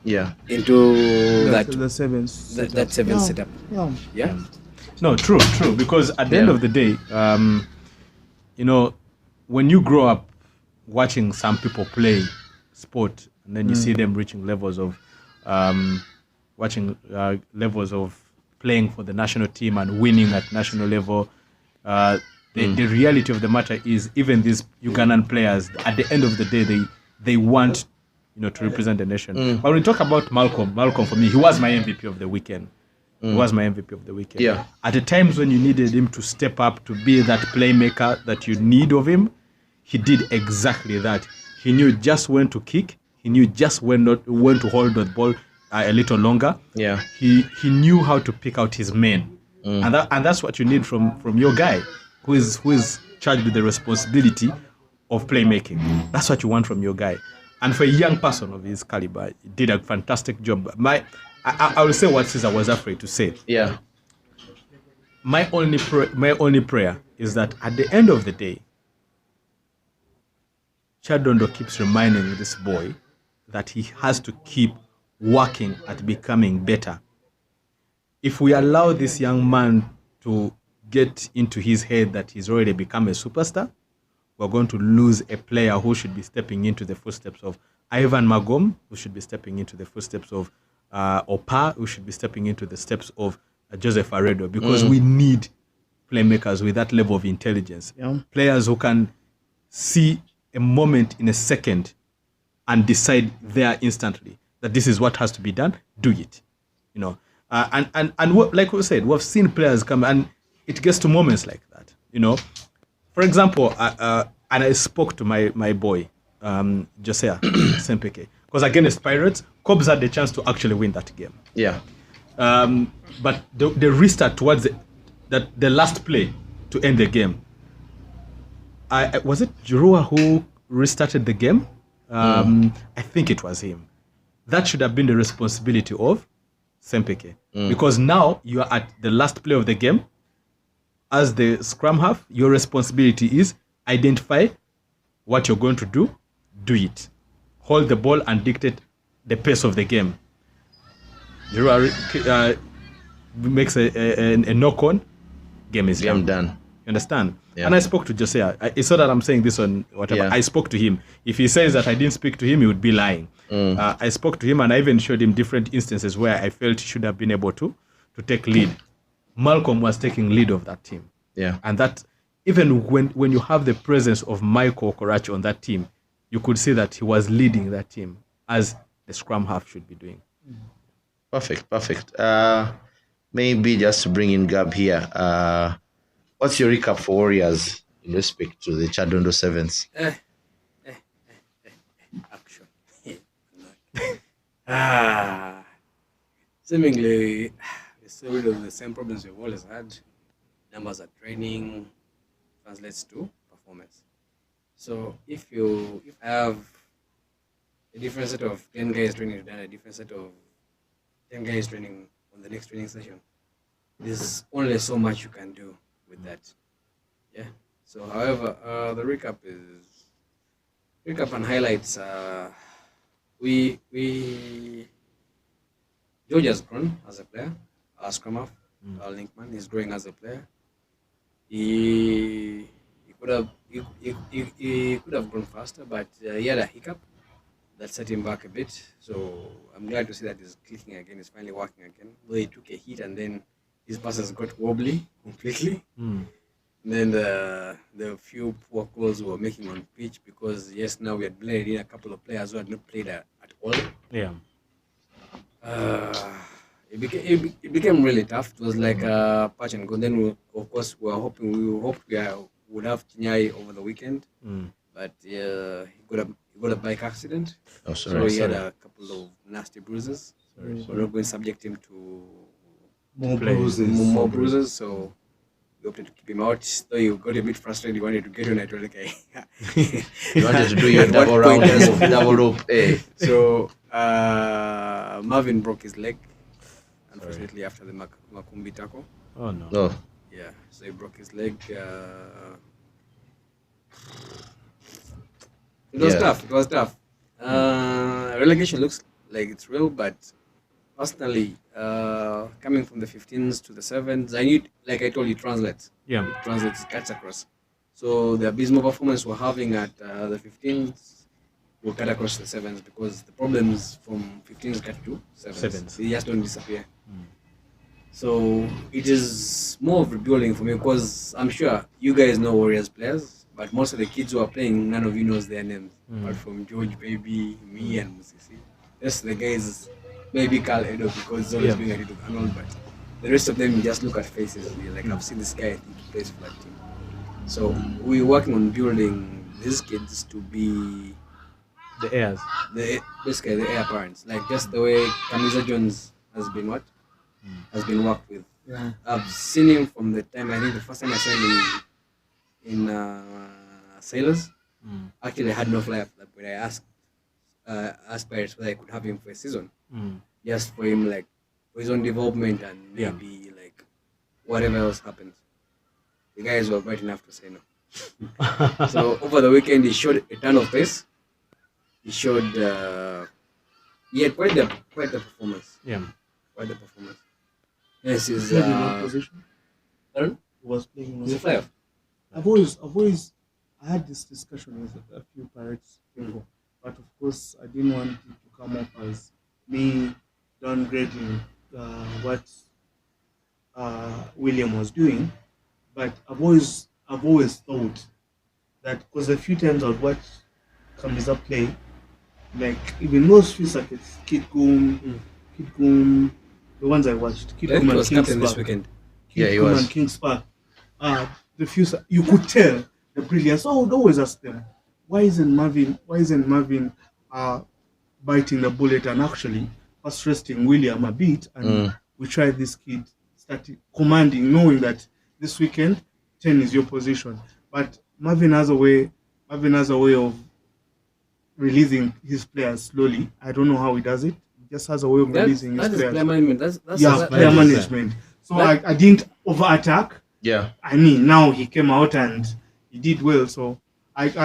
Yeah. The sevens. that seven setup. Yeah. Yeah. No, true. Because at the end Yeah. of the day, when you grow up watching some people play sport, and then you see them reaching levels of levels of playing for the national team and winning at national level. The reality of the matter is, even these Ugandan players, at the end of the day, they want to represent the nation. But when we talk about Malcolm for me, he was my MVP of the weekend. He was my MVP of the weekend. Yeah. At the times when you needed him to step up to be that playmaker that you need of him, he did exactly that. He knew just when to kick. He knew just when to hold the ball a little longer. Yeah. He knew how to pick out his men, and that's what you need from your guy, who is charged with the responsibility of playmaking. That's what you want from your guy. And for a young person of his caliber, he did a fantastic job. I will say what Caesar was afraid to say. Yeah. My only prayer is that at the end of the day, Chadondo keeps reminding this boy that he has to keep working at becoming better. If we allow this young man to get into his head that he's already become a superstar, we're going to lose a player who should be stepping into the footsteps of Ivan Magom, who should be stepping into the footsteps of Opa, who should be stepping into the steps of Joseph Aredo, because we need playmakers with that level of intelligence. Yeah. Players who can see a moment in a second and decide there instantly that this is what has to be done, do it. Like we said, we've seen players come, and it gets to moments like that. For example, and I spoke to my boy, Josiah Sempeke, because against Pirates, Cobs had the chance to actually win that game. Yeah. But the restart towards the last play to end the game, was it Jirua who restarted the game? I think it was him. That should have been the responsibility of Sempeke, because now you are at the last play of the game. As the scrum half, your responsibility is identify what you're going to do it. Hold the ball and dictate the pace of the game. Giroud makes a knock on, game is I'm done. You understand? Yeah. And I spoke to Jose. It's not that I'm saying this on whatever. Yeah. I spoke to him. If he says that I didn't speak to him, he would be lying. I spoke to him, and I even showed him different instances where I felt he should have been able to take lead. Malcolm was taking lead of that team. Yeah. And that even when you have the presence of Michael Korachi on that team, you could see that he was leading that team as the scrum half should be doing. Perfect. Maybe just to bring in Gab here. What's your recap for Warriors in respect to the Chadondo Sevens? Action. Seemingly, it's still rid of the same problems we've always had. Numbers at training translates to performance. So if I have a different set of 10 guys training today and a different set of 10 guys training on the next training session, there's only so much you can do with that. Yeah. So however, the recap and highlights. George has grown as a player. Our scrum half, our linkman, is growing as a player. He could have grown faster, but he had a hiccup that set him back a bit. So I'm glad to see that he's clicking again. He's finally working again. Though he took a hit and then his passes got wobbly completely. And then the few poor calls we were making on pitch, because yes, now we had blended in a couple of players who had not played at all. Yeah. It became really tough. It was like a patch and go. Then we hoped we would have Chinyai over the weekend, but he got a bike accident. Oh, So sorry. he had a couple of nasty bruises. We're not going to subject him to More Play. bruises. more bruises. So we opted to keep him out. Though he got a bit frustrated. He wanted to get on. I told him, okay. You wanted to do your At what double round point does- move, double rope. So Marvin broke his leg, unfortunately, after the Makumbi tackle. Oh no. No. Yeah, so he broke his leg. It was Yeah. tough. It was tough. Relegation looks like it's real, but personally, coming from the 15s to the 7s, I need, like I told you, translates. Yeah. It translates, cuts across. So the abysmal performance we're having at the 15s will cut across the 7s, because the problems from 15s cut to 7s. Sevens. They just don't disappear. So it is more of rebuilding for me, because I'm sure you guys know Warriors players, but most of the kids who are playing, none of you knows their names. Apart from George, Baby, me, and Musisi. Rest of the guys, maybe Carl Edo, because he's always being added to Arnold, but the rest of them, you just look at faces and you're like, I've seen this guy, I think he plays for that team. So we're working on building these kids to be The heirs. basically the heir parents, like just the way Kamisa Jones has been has been worked with. Yeah. I've seen him from the time, I think the first time I saw him in Sailors. Actually, I had no flyer for that, but I asked Pirates whether I could have him for a season, just for him, like, for his own development and maybe like whatever else happens. The guys were bright enough to say no. So over the weekend, he showed a ton of pace. He showed he had quite the performance. Yeah. Quite the performance. Yes, he's Played in what position? pardon? He was playing in He's a what- flyer. I had this discussion with a few Pirates people, but of course I didn't want it to come up as me downgrading what William was doing. But I've always thought that, because a few times I'd watch Kamisa play, like even those few circuits, Kid Goom, the ones I watched, Kid He Goom and was King's captain this Park. weekend. Yeah, he Kid Goom was. and King's Park. The few you could tell the brilliance. So I would always ask them, why isn't Marvin biting the bullet and actually first resting William a bit, and we try this kid starting commanding, knowing that this weekend 10 is your position. But Marvin has a way of releasing his players slowly. I don't know how he does it. He just has a way of releasing his That's players. player management. That's Player management. management. So I didn't over attack. Yeah. I mean, now he came out and he did well. So I've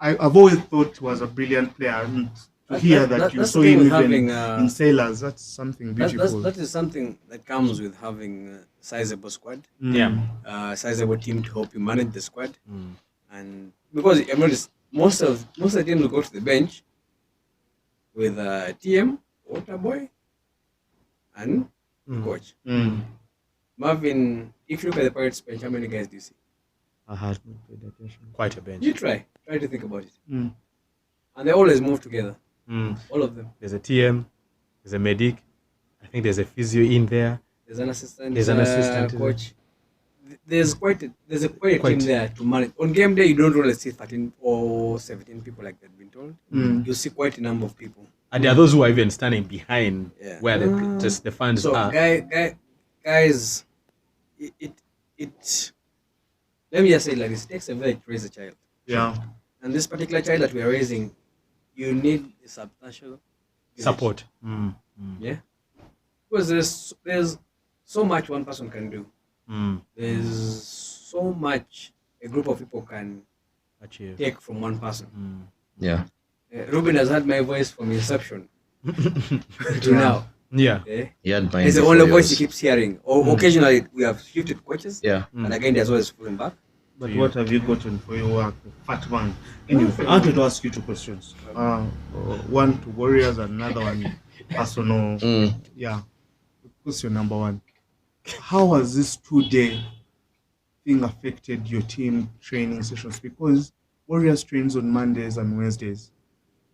always thought he was a brilliant player. And to hear that you that's saw the thing him with even having, in Sailors. That's something beautiful. that is something that comes with having a sizable squad, Yeah. sizable team to help you manage the squad, and because I've noticed most of the teams will go to the bench with TM, Waterboy, and the coach. Marvin, if you look at the Pirates bench, how many guys do you see? I had quite a bench. You try to think about it, and they always move together, all of them. There's a TM, there's a medic. I think there's a physio in there. There's an assistant. There's an assistant coach. There's quite a team there to manage. On game day, you don't really see 13 or 17 people like that. Been told. You see quite a number of people. And there are those who are even standing behind Yeah. where the fans So, are. guys, it. Let me just say it like this: it takes a village to raise a child. Yeah. And this particular child that we are raising, you need a substantial village. Support. Yeah, because there's so much one person can do. There's so much a group of people can Achieve. take from one person. Yeah. Ruben has had my voice from inception to now. Yeah. Eh? He had mine It's the before only yours. voice he keeps hearing. Or occasionally we have shifted coaches, Yeah. and again there's always pulling back. But what have you gotten for your work, fat man? Anyway, I wanted to ask you 2 questions. One to Warriors and another one personal. Yeah. Question number 1. How has this 2-day thing affected your team training sessions? Because Warriors trains on Mondays and Wednesdays.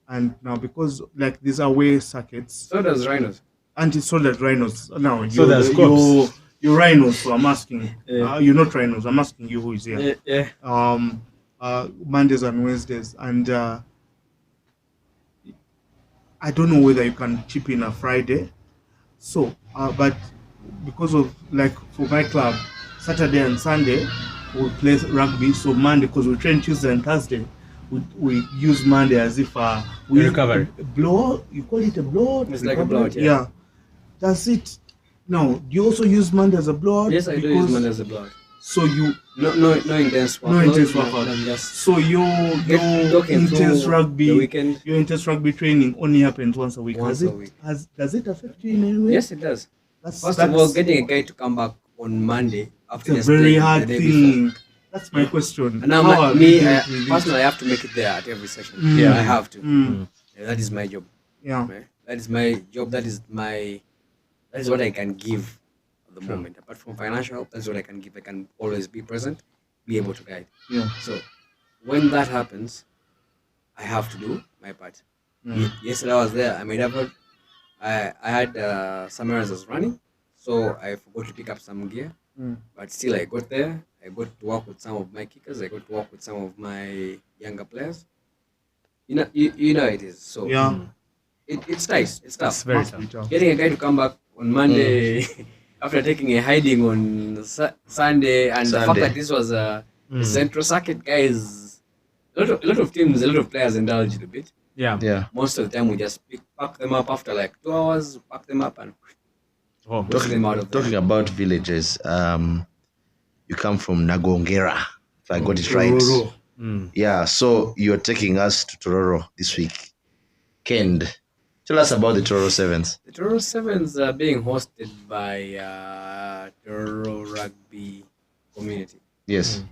And now because like these away circuits, So does Rhinos. and it's so that Rhinos now So there's Scorps. you're Rhinos, so I'm asking. You're not Rhinos, I'm asking you who is here. Yeah. Mondays and Wednesdays, and I don't know whether you can chip in a Friday. So, but because of like for my club, Saturday and Sunday we play rugby. So Monday, because we train Tuesday and Thursday, we use Monday as if we Recovery. blowout. You call it a blowout? It's like a blowout, yeah. Yeah. That's it. Now, do you also use Monday as a blowout? Yes, I do use Monday as a blood. So you No intense work. no intense workout. Just So your talking intense through rugby, the weekend. your intense rugby training only happens once a week. Once a week. Does it affect you in any way? Yes, it does. That's First of all, getting a guy to come back on Monday after it's a just very playing hard the day before. thing. That's my question. And now How have me, you dealt with it? personally, I have to make it there at every session. Yeah. I have to. Mm. Yeah, that is my job. Yeah. Yeah. That is my job. That is what I can give at the moment. Apart from financial help, that's what I can give. I can always be present, be able to guide. Yeah. So when that happens, I have to do my part. Yesterday I was there. I made effort. I had some errands I was running, so I forgot to pick up some gear. But still, I got there. I got to work with some of my kickers. I got to work with some of my younger players. You know it is. So Yeah. it's nice. It's tough. It's very Must tough. be tough. Getting a guy to come back on Monday after taking a hiding on Sunday, and the fact Sunday. that this was a central circuit, guys, a lot of teams, a lot of players indulged a bit. Yeah. Yeah. Most of the time, we just pack them up after like 2 hours, pack them up and Oh, whisk them out of there. Talking about villages, you come from Nagongera, if I got it right. Tororo. Yeah, so you're taking us to Tororo this week. Kend, tell us about the Tororo Sevens. The Tororo Sevens are being hosted by Tororo Rugby Community. Yes.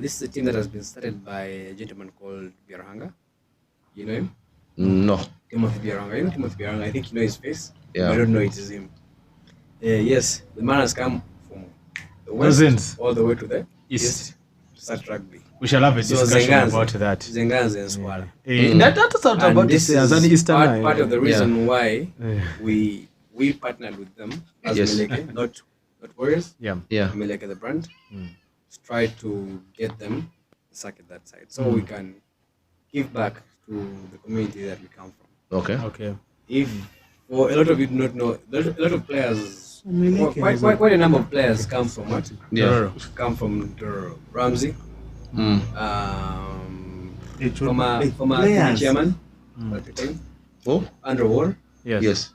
This is a team that has been started by a gentleman called Biarhanga. You know him? No. Timothy Biarhanga. You know Timothy Biarhanga? I think you know his face. Yeah. I don't know it is him. Yes, the man has come from the Cousins. west all the way to the East. to start rugby. We shall have a So discussion Zenganza. about that. Zenganza and Swala. That's what I'm And about to this say as an is Eastern part of the reason why Yeah. we partnered with them as Yes. Meleke, not Warriors. Yeah. Yeah. Meleke the brand. To try to get them to circuit that side, so we can give back to the community that we come from. Okay. Okay. If for a lot of you do not know, a lot of players, Meleke quite a number of players come from what? Yeah. Come from the Ramsey, Mm. former players. chairman at the time, Oh, Andrew Ward, Yes. yes.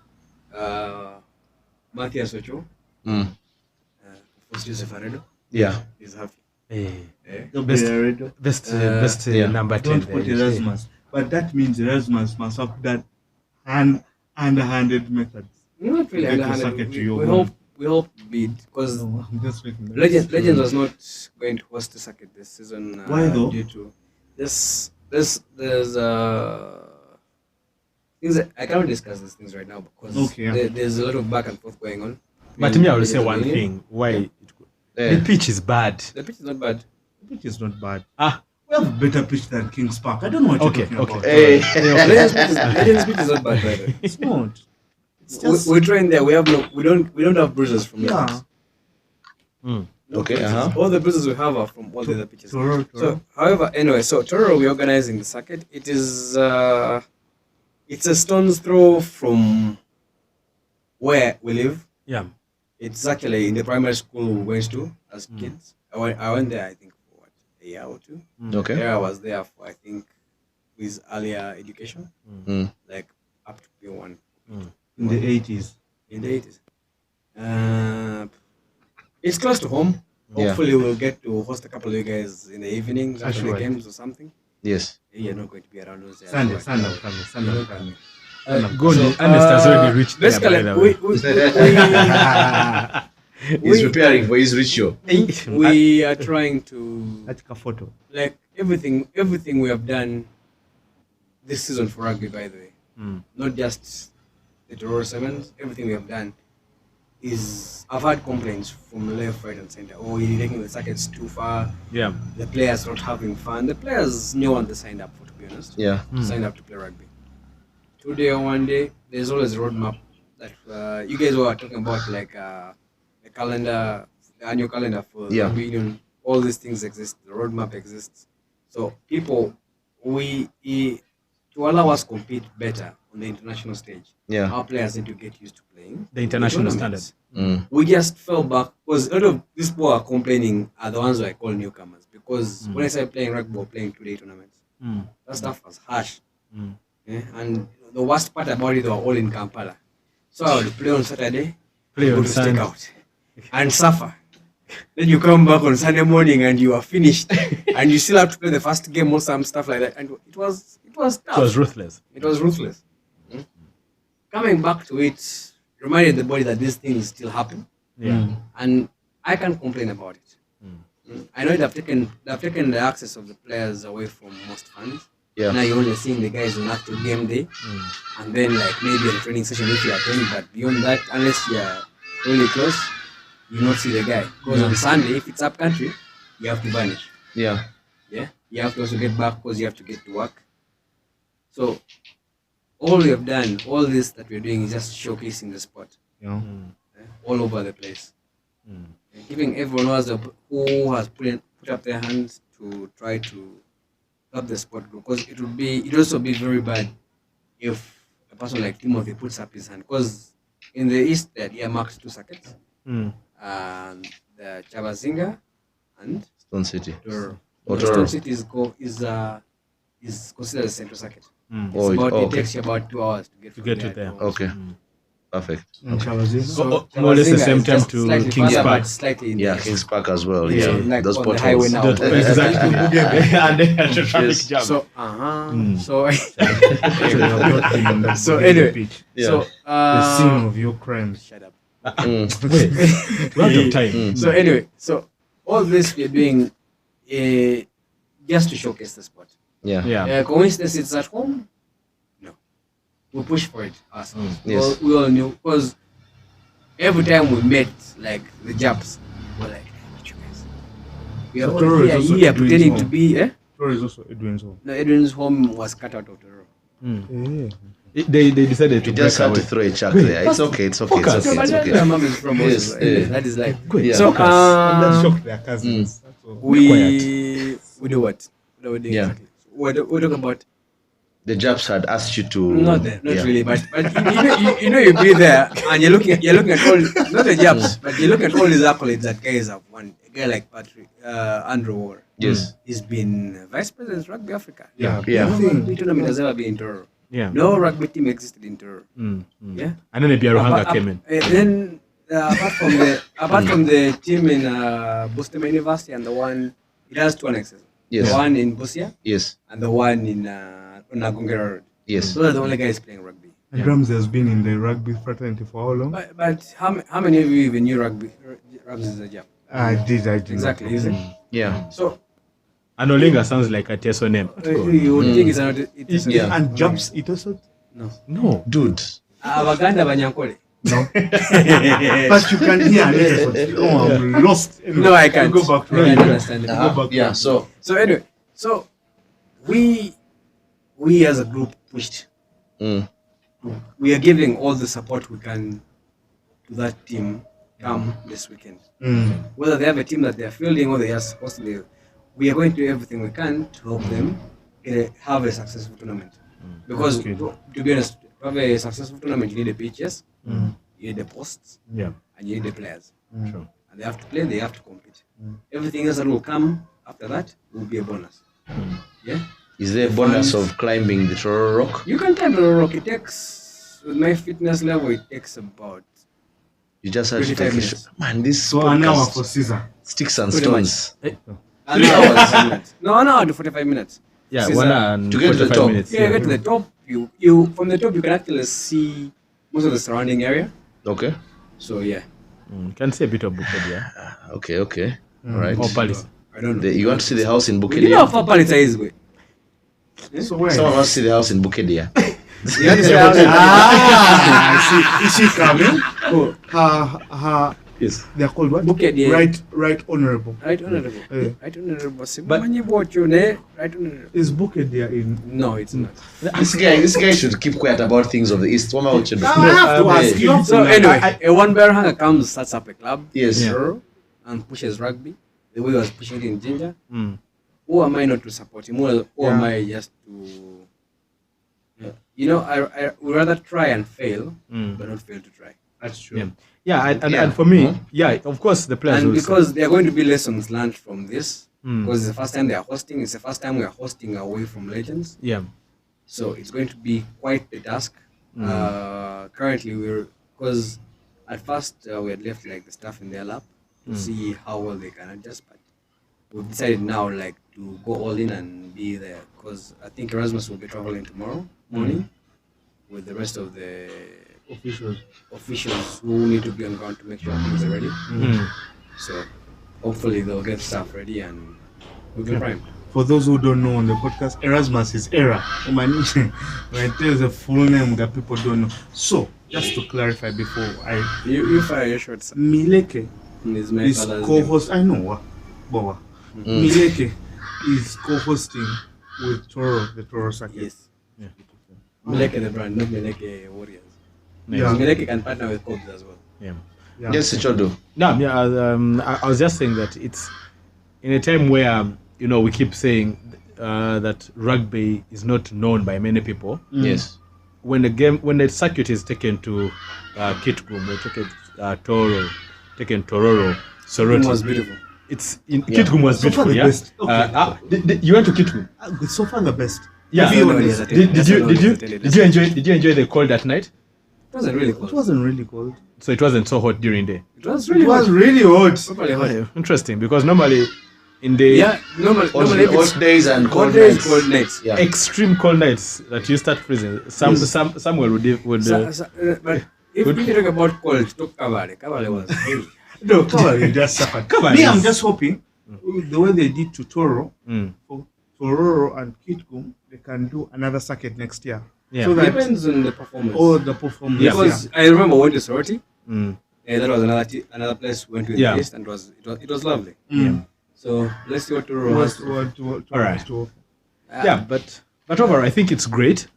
Matthias Ocho, Mm. Joseph Aredo Yeah. is happy. Eh, Eh? Don't Best- be a radio. Best yeah. number 10 Don't there. put Erasmus. but that the Erasmus must have done underhanded methods. Not really Get your underhanded. circuit to We, your we home. hope we hope beat because No, I'm just making that. Legends was not going to host the circuit this season. Why though? Due to there's things that I cannot discuss these things right now because Okay, yeah. there's a lot of back and forth going on. But to me, I will Legends say and one Union. thing. Why it could. Yeah. The pitch is bad. The pitch is not bad. The pitch is not bad. Ah, We have a better pitch than Kings Park. I don't know what Okay, you're talking about. Hey. Legends pitch is not bad by the way. It's not. It's just We're trying there. We don't have bruises from yeah. Legends. mm. No Okay, bruises. uh-huh. All the bruises we have are from all the other pitches. Tororo. So, however, anyway, so Tororo, we're organizing the circuit. It is it's a stone's throw from where we live. Yeah. It's actually in the primary school we went to as kids. I went there, I think, for what, a year or two. Okay. There I was there for, I think, with earlier education, Mm. like up to P1 in the 80s. in the 80s. It's close to home. Yeah. Hopefully, we'll get to host a couple of you guys in the evenings after the Sure. games or something. Yes. You're not going to be around us. Sunday coming. Sunday coming. Go on. Ernest has already reached there, basically, by the way. He's preparing for his ritual. we are trying to Take a photo. like everything we have done this season for rugby, by the way, not just the Tororo Sevens. Everything we have done is I've had complaints from left, right, and center. Oh, you're taking the circuits too far. Yeah. The players not having fun. The players knew what they signed up for, to be honest. Yeah. Signed up to play rugby. 2 day or 1 day, there's always a roadmap that you guys were talking about, like the calendar, the annual calendar for the Yeah. rugby union. All these things exist. The roadmap exists. So people, to allow us compete better on the international stage, Yeah. our players need to get used to playing The international tournaments. Mm. We just fell back because a lot of these people are complaining are the ones who I call newcomers. Because when I started playing rugby or playing 2 day tournaments, that stuff was harsh. Yeah? And the worst part about it, they were all in Kampala. So I would play on Saturday, Play go on to stake Sunday. out and suffer. Then you come back on Sunday morning and you are finished, and you still have to play the first game or some stuff like that. And it was tough. It was ruthless. It was ruthless. Coming back to it, reminded the body that these things still happen, Yeah. and I can't complain about it. I know they've taken the access of the players away from most fans. Yeah. Now you're only seeing the guys on actual game day, and then like maybe a training session if you attend. But beyond that, unless you're really close, you not see the guy. Because on Sunday, if it's up country, you have to vanish. Yeah. Yeah, you have to also get back because you have to get to work. So all we have done, all this that we're doing is just showcasing the sport all over the place. Giving everyone who has put up their hands to try to help the sport grow. Because it also be very bad if a person like Timothy puts up his hand. Because in the East, they earmarked 2 circuits. And the Chavazinga and Stone City. Tororo. Oh, The Stone Tororo. City is considered a central circuit. Oh, It okay. takes you about 2 hours to get To from get to there there. to- Okay. Perfect. And Chavazi. So More or less the Chavazinga same is time just to slightly Kings further, Park. but slightly in Yeah, the Kings Park as well. Yeah, Yeah. like Those on the highway potholes. now. Exactly. And then the traffic Yes. jam. So so So anyway, pitch. Yeah. so The scene of your crimes. shut up. Mm. Wait, we're out of time. So anyway, so all this we're doing just to showcase the sport. Yeah. Yeah. Coincidence it's at home? No. We push for it ourselves. Yes. We all knew because every time we met like the Japs, we're like, what you guys? We are So all Tororo is also here doing pretending his to home. be Tororo is also Edwin's home. No, Edwin's home was cut out of Tororo. They decided to You just break had to away. throw a chuck there. It's okay. It's okay. It's Focus. okay. It's My okay. mom is from Yes, Moses. yeah. That is life. Yeah. So That shocked their cousins. That's all. we do what? What are we doing Yeah. exactly? So we're talking about The Japs had asked you to. not yeah. really, but you be there and you're looking at all not the jobs, but you look at all these accolades that guys have won. A guy like Andrew Ward, Yes. he's been vice president of Rugby Africa. Yeah. Yeah. No rugby tournament has ever been in Tororo. Yeah. No rugby team existed in Tororo. Yeah. And then the Biaruhanga Apart- came in. Then apart from the team in Boston University and the one, it has 2 annexes. Yes. The one in Busia Yes. and the one in on Nagongera Road. Yes. Those are the only guys playing rugby. And Ramsey has been in the rugby fraternity for how long? But how many of you even knew rugby? Ramsey is a jam. I did. Exactly, isn't it? Yeah. So And Olinga sounds like a Teso name. you would think it's not. It is Yeah. And jumps it also? No. No. Dude. Abaganda Banyankole. No. But you can hear letters. Oh, I'm lost. No, I can't. Go back to I can't rugby. understand it. Go back to Yeah, rugby. so Anyway, so we as a group pushed. We are giving all the support we can to that team come this weekend. Whether they have a team that they are fielding or they are supposed to be, we are going to do everything we can to help them have a successful tournament. Because to be honest, to have a successful tournament, you need the pitches, you need the posts, Yeah. and you need the players. Sure. And they have to play, they have to compete. Everything else that will come after that will be a bonus. Yeah? is there a bonus of climbing the Tororo Rock? You can climb the rock. It takes, with my fitness level, it takes about You just have to 25 take it. minutes. Man, this So an hour podcast, for Caesar. sticks and Pretty much. stones. an hour. No, an hour to 45 minutes. Yeah, Caesar. 1 hour and To get to the 45 top. minutes. Yeah, you get to the top. You from the top you can actually see most of the surrounding area. Okay. So yeah, Can see a bit of Bukedia. Okay. All right. Or Palace. I don't know. You want to see the house in You know how Bukedia? far Palitza is, way. So where? Someone wants to see the house in Bukedia. You understand? Is she coming? Oh, Yes. they're called what? Bukit, yeah. Right honorable. Right honorable. Yeah. Right honorable. But- Simanyi bocho ne. Right honorable. Is Bukit there in? No, it's not. This guy should keep quiet about things of the East. What am I watching? I have to ask. Hey. You have to So know. anyway, a one bear hanger comes, starts up a club. Yes. Tororo, and pushes rugby. The way he was pushing it in Ginger. Mm. Who am I not to support him? Who am I just to? You know, I would rather try and fail, but not fail to try. That's true. Yeah. Yeah, Yeah. and for me, yeah, of course the players And will because there are going to be lessons learned from this, Mm. because it's the first time they are hosting, it's the first time we are hosting away from Legends, yeah. so it's going to be quite the task. Currently, because at first we had left like the stuff in their lap to see how well they can adjust, but we've decided now like to go all in and be there, because I think Erasmus will be traveling tomorrow morning with the rest of the officials who need to be on ground to make sure things are ready. So hopefully they'll get stuff ready and we'll be prime. For those who don't know on the podcast, Erasmus is Era. When it tells the full name that people don't know. So, just to clarify before You fire your shots. Mileke Is my is father's co-host. I know, Boba. Mileke is co-hosting with Tororo, the Tororo name. circuit. Yes. Meleke the brand, not Meleke Warriors. Yeah. Meleke can partner with Cobs as well. Yeah. Yeah. Yes, Chodo. No, yeah, I was just saying that it's in a time where we keep saying that rugby is not known by many people. Yes. When the circuit is taken to Kitgum, we take Tororo, Soroti. It was beautiful. It's in Kitgum was So far beautiful. the Yeah. best. Okay. You went to Kitgum? It's so far the best. Yeah. To be No, honest, yes, Did you enjoy the cold at night? It wasn't really it cold. wasn't really cold. So it wasn't so hot during the day. It was really It was hot. really hot. Properly hot. Interesting, because normally in the Yeah, normally if it's Hot days and cold cold days, nights. cold nights. Yeah. extreme cold nights that you start freezing, Samuel would But if you talk about cold, talk Kavale was heavy. No, Cavalry just suffered. Cavalry Me, I'm is- just hoping the way they did to Toro, Mm. for Tororo and Kitgum, they can do another circuit next year. Yeah. So that Depends on the performance. all the performance. Yeah. Because I remember we went to Soroti. Mm. That was another place we went to in Yeah. the east, and it was lovely. Mm. So let's see what Tororo has. All right. To, Yeah, but overall, I think it's great,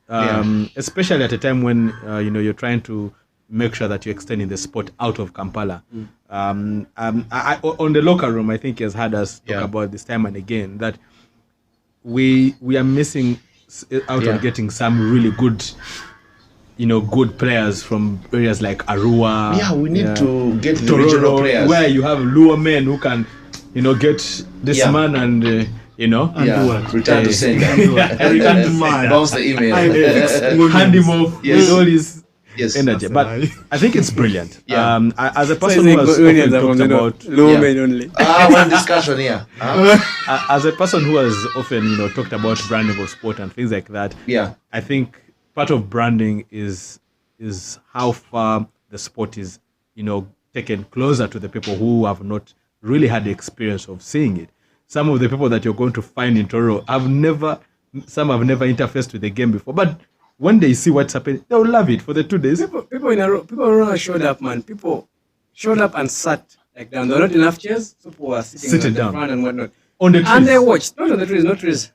especially at a time when you're trying to make sure that you're extending the sport out of Kampala. I, on the locker room, I think he has had us talk Yeah. about this time and again that we are missing out Yeah. on getting some really good, good players from areas like Arua. Yeah, we need to get the Tororo, regional players. where you have Luo men who can, get this Yeah. man and Yeah, return to sender. Return to man. Bounce the email. I fix hand him off Yes. with all his Yes. energy. That's a But lie. I think it's brilliant. Yeah. As a So person it's who has like often Iranians are from talked the about, low Yeah. men only. One discussion here. as a person who has often, talked about branding of sport and things like that, Yeah. I think part of branding is how far the sport is, taken closer to the people who have not really had the experience of seeing it. Some of the people that you're going to find in Tororo some have never interfaced with the game before, but when they see what's happening, they'll love it for the 2 days. People in Aurora showed up, man. People showed up and sat like down. There were not enough chairs, so people were sitting Sitting at the down. front and whatnot. On the trees. And they watched. Not on the trees, not trees.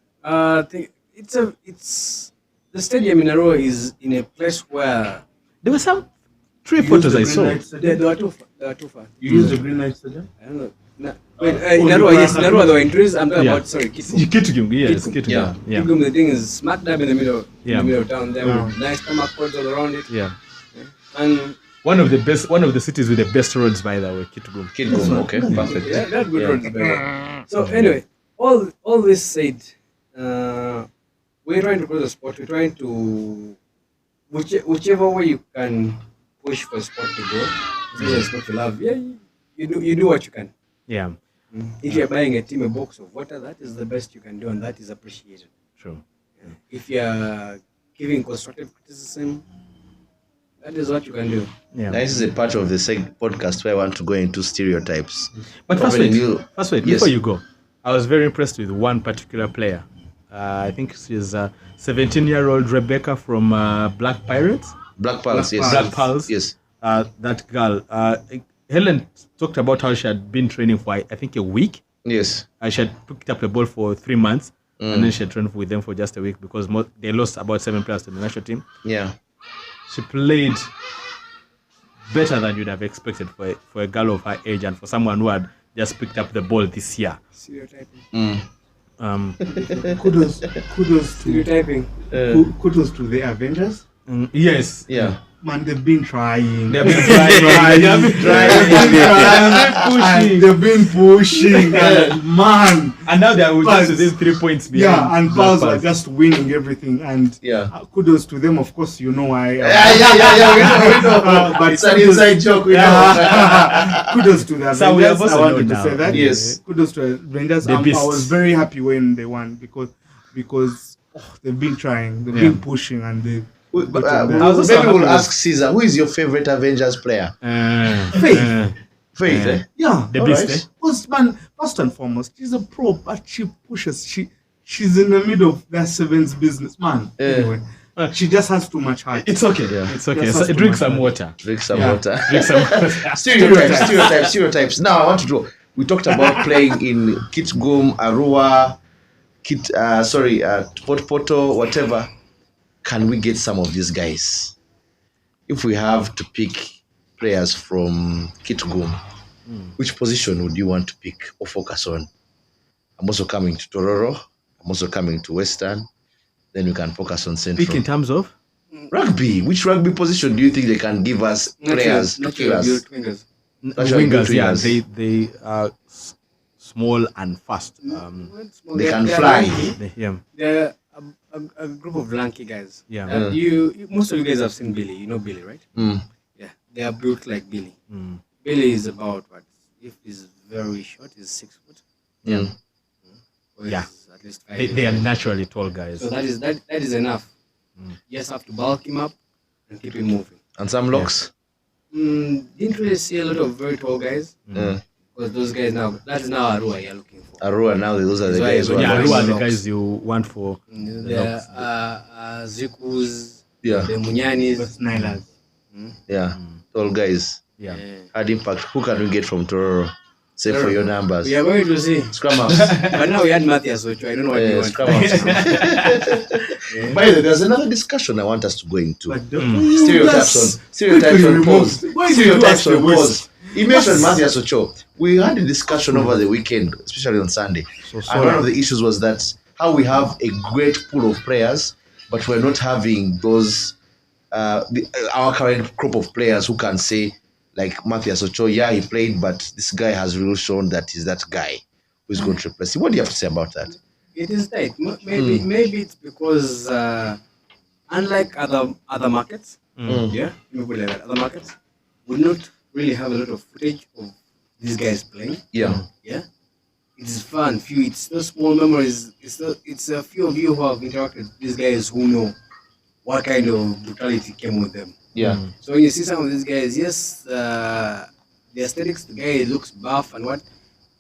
It's the stadium in Aurora is in a place where There were some 3 photos I saw. they were too far. You use the green light stadium? I don't know. Wait, in Aurora, yes, in Aurora there were trees. I'm talking Yeah. about Kitgum. Kitgum, yes, Kitgum. Kitgum. Yeah. Yeah. Kitgum, the thing is smack dab in the middle, Yeah. of town. There were nice tarmac roads all around it, Yeah. and One of the cities with the best roads, by the way, Kitgum. Kid Boom. Okay. Perfect. yeah, they had good roads. By the way. So anyway, all this said, we're trying to grow the sport. We're trying to whichever way you can push for sport to grow, especially sport you love. Yeah, you do what you can. Yeah, If you're buying a team a box of water, that is the best you can do, and that is appreciated. true. If you're giving constructive criticism, that is what you can do. Yeah. Now, this is a part of the podcast where I want to go into stereotypes. But first Opening wait, new- Yes. before you go, I was very impressed with one particular player. I think she's 17-year-old Rebecca from Black Pirates. Black Pulse, yes. Black Pulse. Yes. That girl. Helen talked about how she had been training for, I think, a week. Yes. She had picked up a ball for 3 months, and then she had trained with them for just a week because they lost about 7 players to the national team. Yeah. She played better than you'd have expected for a girl of her age and for someone who had just picked up the ball this year. Stereotyping. Kudos to Stereotyping. kudos to the Avengers. Yes. Yeah. Man, they've been trying. They've been trying. They've been trying. They've been pushing. And man, And now they are just Pulse. within 3 points behind. yeah, and Black Pulse are Pulse. just winning everything. And Yeah. kudos to them. Of course, you know why. Yeah. We know. But It's an inside joke. We know. Kudos to the So we have Avengers. I also wanted know to say now. that. Yes. Kudos to Avengers. The I beasts. was very happy when they won because they've been trying, they've been pushing, and they. Maybe I was also happy we'll with- ask Caesar, who is your favorite Avengers player? Faith. Faith, eh? Yeah, The All beast, right. eh? Because man, first and foremost, she's a pro, but she pushes. She's in the middle of that sevens business, man. Anyway, she just has too much heart. It's okay. It's okay. Just So, has to drink matter. some water. Drink some Yeah. water. Drink some water. Stereotypes. Now I want to do. We talked about playing in Kitgum, Arua, Poto, whatever. Can we get some of these guys? If we have to pick players from Kitgum, which position would you want to pick or focus on? I'm also coming to Tororo. I'm also coming to Western. Then we can focus on Central. Speak in terms of Rugby. Which rugby position do you think they can give us players to kill us? Wingers. Naturally wingers. good Yeah, wingers. they are small and fast. They can fly. They're a group of lanky guys. Yeah. Most of you guys have seen Billy. You know Billy, right? Mm. Yeah, they are built like Billy. Billy is about what? If he's very short, he's 6 foot. Yeah. Or Yeah. he's at least 5 They are naturally tall guys. So that is enough. You just have to bulk him up and keep him moving. And some locks. Didn't really see a lot of very tall guys because those guys that is now Arua you're looking for. Arua now, those are the That's why guys who when Yeah, are who are nice. the guys you want for? The Zikus, Yeah. the Munyanis. Nilers. Yeah, tall guys. Yeah. Hard impact. Who can we get from Tororo? Say for your numbers. We are going to see. Scrum ups. But now we had Matthias, so I don't know what you want. Scrum ups. By the way, there's another discussion I want us to go into. But Stereotypes on pause. Why did you Stereotypes ask the on worst? pause. You mentioned Matthias Ocho. We had a discussion over the weekend, especially on Sunday. And one of the issues was that how we have a great pool of players, but we're not having those our current crop of players who can say, like Matthias Ocho, yeah, he played, but this guy has really shown that he's that guy who's going to replace him. What do you have to say about that? It is tight. Maybe it's because unlike other markets, yeah, people like that, other markets would not really have a lot of footage of these guys playing. Yeah. Yeah, it's fun. Few, it's the small memories. It's a few of you who have interacted with these guys who know what kind of brutality came with them. Yeah. So when you see some of these guys, yes, the aesthetics, the guy looks buff and what,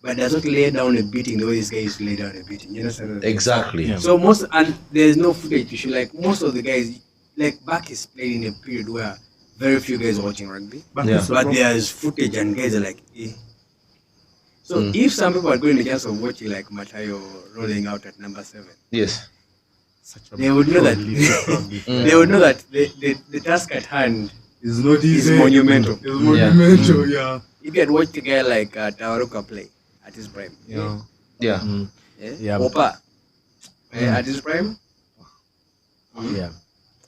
but does not lay down a beating the way this guy used to lay down a beating. You understand? Exactly. Yeah. So and there's no footage to show. Like most of the guys, like back is played in a period where very few guys are watching rugby, Yeah. but there's footage and guys are like, eh. So if some people are going the chance of watching like Matayo rolling out at number 7, Yes. they would know that they would know that the task at hand It's not is easy. monumental. It's monumental, yeah. If you had watched a guy like Tororo play at his prime, Yeah. Yeah. Yeah. Opa at his prime, Yeah.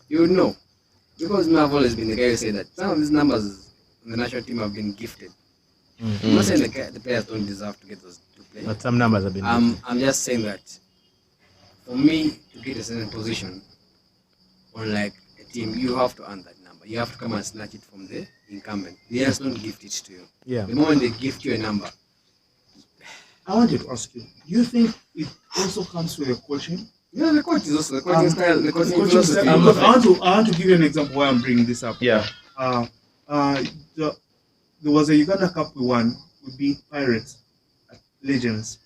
you would know. Because me, I've always been the guy who say that some of these numbers on the national team have been gifted. I'm not saying the players don't deserve to get those to play. But some numbers have been. I'm just saying that for me to get a certain position on like a team, you have to earn that number. You have to come and snatch it from the incumbent. They just don't gift it to you. Yeah. The moment they gift you a number, I wanted to ask you, do you think it also comes with the coaching? yeah, the coach is also the coaching style, the coaching Coaching philosophy. style, because I want to give you an example why I'm bringing this up. Yeah. There was a Uganda Cup we won. We beat Pirates at Legends.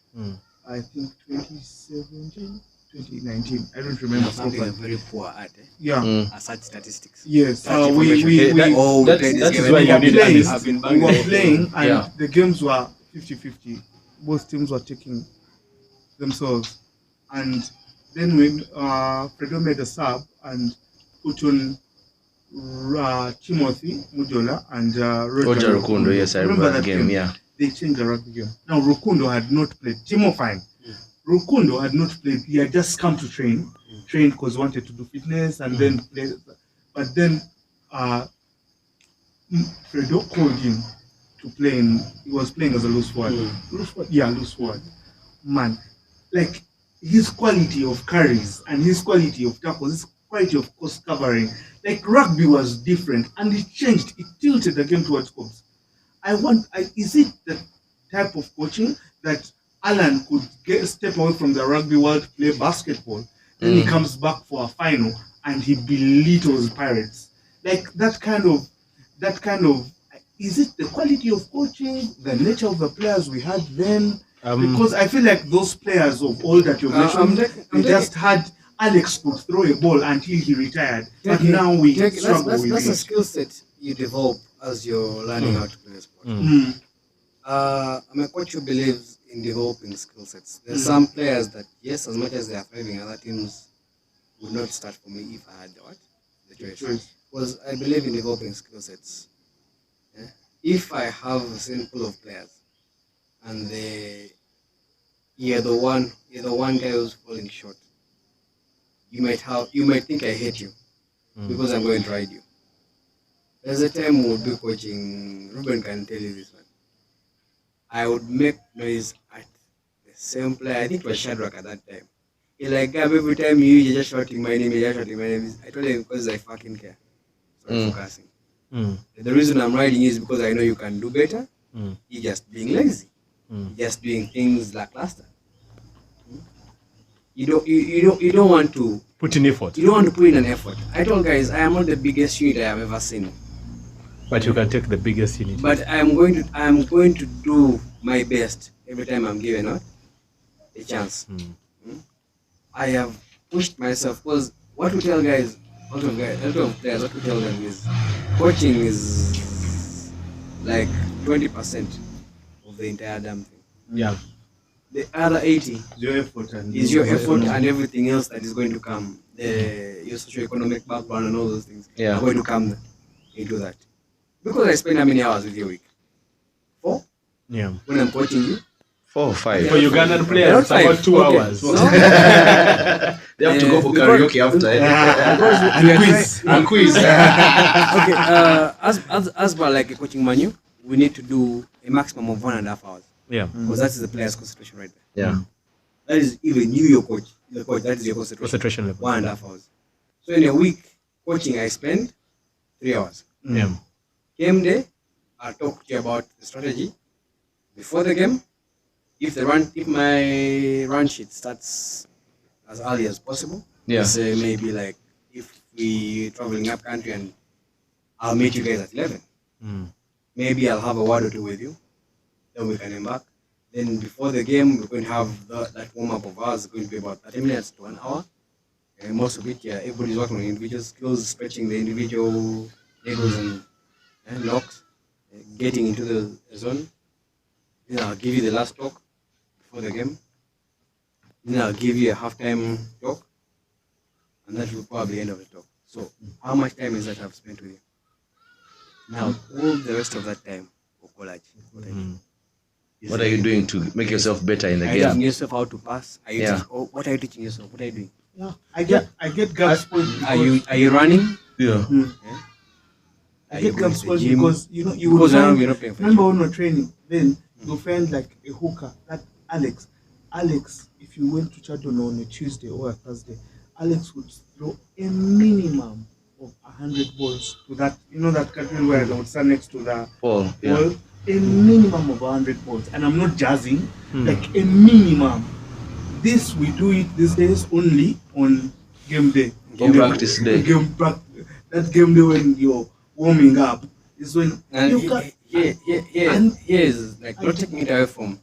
I think 2017, 2019. I don't remember Something properly. very poor at Yeah. such statistics. Yes. Such We information. that played is this why game. you need playing. I've been We banging were it. playing and Yeah. the games were 50-50. Both teams were taking themselves. And then when Fredo made a sub and put on Timothy Mujola and Roger Rukundo, yes, I remember that game, yeah. They changed the rugby game. Now Rukundo had not played. Timo fine. Rukundo had not played. He had just come to train because he wanted to do fitness and then play. But then Fredo called him to play he was playing as a loose forward. Loose forward. Man, like his quality of carries and his quality of tackles, his quality of course covering, like rugby was different and it changed. It tilted the game towards Cubs. Is it the type of coaching that Alan could step away from the rugby world, play basketball, then he comes back for a final and he belittles Pirates? Like that kind of, is it the quality of coaching, the nature of the players we had then? Because I feel like those players of all that you mentioned, they just had Alex could throw a ball until he retired, but now we struggle with that's a it. skill set you develop as you're learning how to play a sport. I'm a coach who believes in developing skill sets. There's some players that, yes, as much as they are thriving, other teams would not start for me if I had the choice. Because I believe in developing skill sets. Yeah? If I have a certain pool of players and you're the one guy who's falling short, you might think I hate you because I'm going to ride you. There's a time we'll be coaching, Ruben can tell you this one. I would make noise at the same player. I think it was Shadrach at that time. He's like, Gab, every time you're just shouting my name, I told him because I fucking care. Sorry for cussing. The reason I'm riding is because I know you can do better. You're just being lazy. You're just doing things lackluster. You don't want to Put in effort. You don't want to put in an effort. I told guys I am not the biggest unit I have ever seen. But you can take the biggest unit. But I am going to do my best every time I'm given a chance. I have pushed myself because what we tell guys, a lot of players, what we tell them is coaching is like 20% of the entire damn thing. Yeah. The other 80 Your effort is your effort and everything else that is going to come. Your socio-economic background and all those things are going to come into that. Because I spend how many hours with you a week? 4? Yeah. When I'm coaching you? 4 or 5. For Ugandan players, it's Not about 5. 2 Okay. hours. No? They have to go for karaoke after. and quiz. Okay, as per like a coaching manual, we need to do a maximum of 1.5 hours. Yeah. Because that is the player's concentration right there. Yeah. That is even you, your coach. The coach, that is your concentration. Concentration level. 1.5 hours. So in a week, coaching, I spend 3 hours. Yeah. Game day, I'll talk to you about the strategy. Before the game, if my run sheet starts as early as possible, Yeah. say maybe like if we traveling up country and I'll meet you guys at 11. Maybe I'll have a word or two with you. Then we can embark. Then before the game, we're going to have that warm up of ours. It's going to be about 30 minutes to 1 hour. And most of it, everybody's working on individual skills, stretching the individual legos and locks, getting into the zone. Then I'll give you the last talk before the game. Then I'll give you a halftime talk, and that will probably end of the talk. So, how much time is that I've spent with you? Now, all the rest of that time for college. What are you doing to make yourself better in the Are you teaching game? yourself how to pass? What are you teaching yourself? What are you doing? Yeah, I get gaps point. Are you running? Yeah. I Are get you going gaps to the point gym? because you will Because find, you're not paying for remember when we're training, then you'll find like a hooker, that Alex. Alex, if you went to Chadon on a Tuesday or a Thursday, Alex would throw a minimum of 100 balls to that, that cartoon where they would stand next to the Paul. Yeah. ball, a minimum of 100 balls. And I'm not jazzing, like a minimum. This, we do it these days only on game day. Practice day. That game day when you're warming up is when And you got. here's like, not taking it away from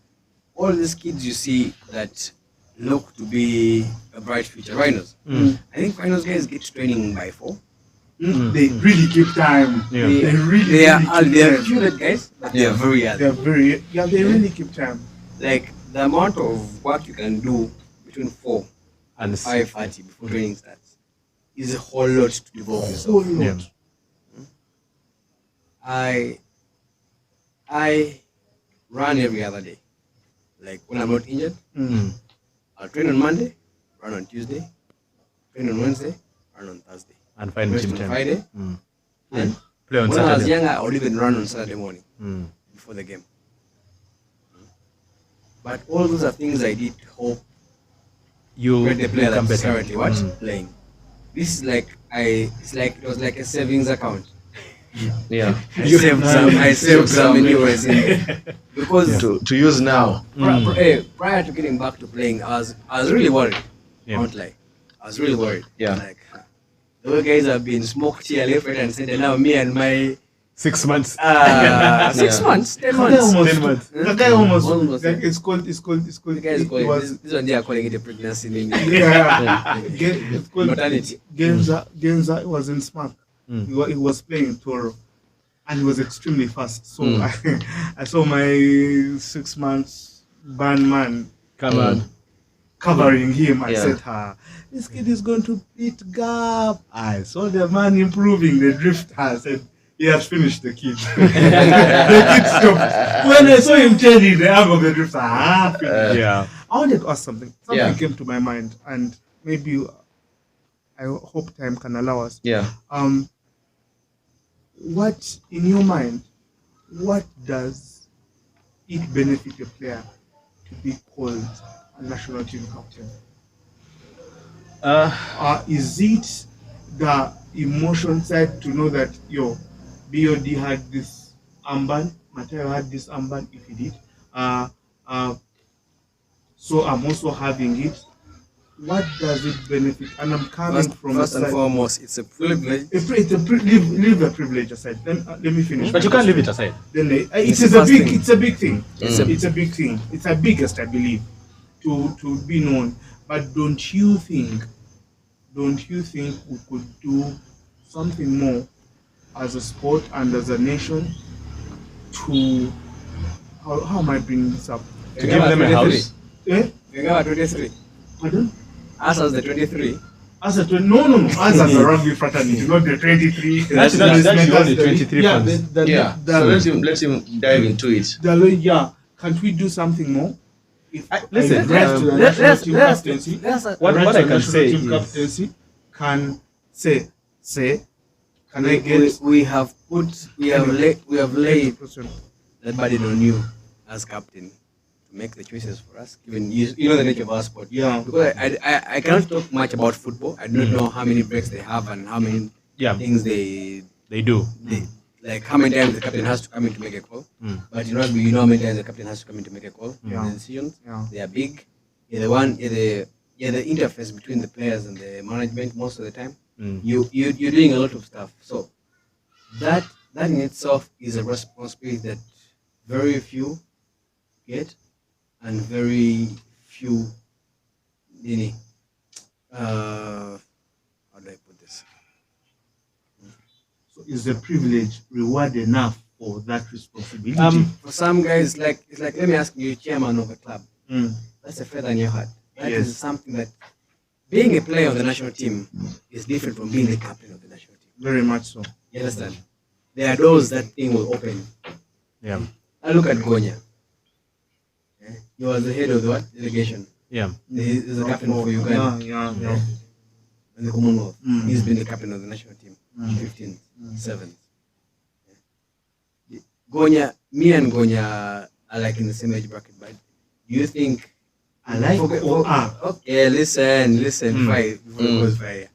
all these kids you see that look to be a bright future rhinos. I think rhinos guys get training by 4. They really keep time. Yeah. They really They are keep time. few guys, but they are very early. They really keep time. Like the amount of work you can do between 4 And and 5:30 before training starts is a whole lot to devote yourself. So Yeah. I run every other day. Like when I'm not injured, I'll train on Monday, run on Tuesday, train on Wednesday, run on Thursday, and find rest gym on time. Friday, and Play on when I was Saturday. younger, I would even run on Saturday morning before the game. But all those are things I did to hope You get the player become that's better. currently playing. This is like it was like a savings account. Yeah. I saved some anyways in there. Because To use now. prior to getting back to playing, I was really worried. Yeah. I won't lie. I was really worried. Yeah. Like the way guys have been smoked here left, right, and center. Now me and my 6 months. 6 Yeah. months, 10 The guy months. almost. 10 months. The guy almost. Almost. Like, it's called. The guys it calling was- this one they are calling it a pregnancy name. Yeah. It's called Mortality. Genza was in Smack. He was playing Tororo, and he was extremely fast. So I saw my 6 months band man Come on. covering him. I Yeah. said, this kid is going to beat Gap. I saw the man improving the drift. I said, he has finished the kid. The kid stopped. When I saw him changing the arm of the drift, finished. Yeah. I wanted to ask something. Something Yeah. came to my mind, and maybe I hope time can allow us. Yeah. What, in your mind, what does it benefit a player to be called a national team captain? Is it the emotion side to know that BOD had this armband, Mateo had this armband if he did, so I'm also having it. What does it benefit? And I'm coming from First the and side. foremost, it's a privilege. Leave the privilege aside. Let me finish. But you can't leave it aside. Then it It's is the a first big. thing. It's a big thing. It's a big thing. It's the biggest, I believe, to be known. But don't you think we could do something more as a sport and as a nation to how am I bringing this up? To give them a house. Eh? We got 23. Pardon? Us as the 23. As a us as a rugby fraternity, not the 23. That's you only 23 Yeah, fans. Let him dive into it. Yeah. Can't we do something more? If listen, rise to the national team captaincy, What rise I to the can national say team is- captaincy can say, can I get We have laid question? that burden on you as captain make the choices for us, given you know the nature of our sport. Yeah. Because I cannot talk much about football. I don't know how many breaks they have and how many things They do. like how many times the captain has to come in to make a call. But in rugby, you know how many times the captain has to come in to make a call. Yeah. The decisions, Yeah. they are big. You're the interface between the players and the management most of the time. You're doing a lot of stuff. So that in itself is a responsibility that very few get and very few how do I put this? So is the privilege reward enough for that responsibility? For some guys, it's like let me ask you, chairman of a club. That's a feather in your hat. That is something that being a player of the national team is different from being the captain of the national team. Very much so. You understand? There are doors that thing will open. Yeah. I look at Gonya. He was the head of the what? Delegation. Yeah. He's the captain for Uganda. Yeah. And the Commonwealth. He's been the captain of the national team. 15th, 7th. Gonya, me and Gonya are like in the same age bracket, but do you think I like okay, listen, before it goes by.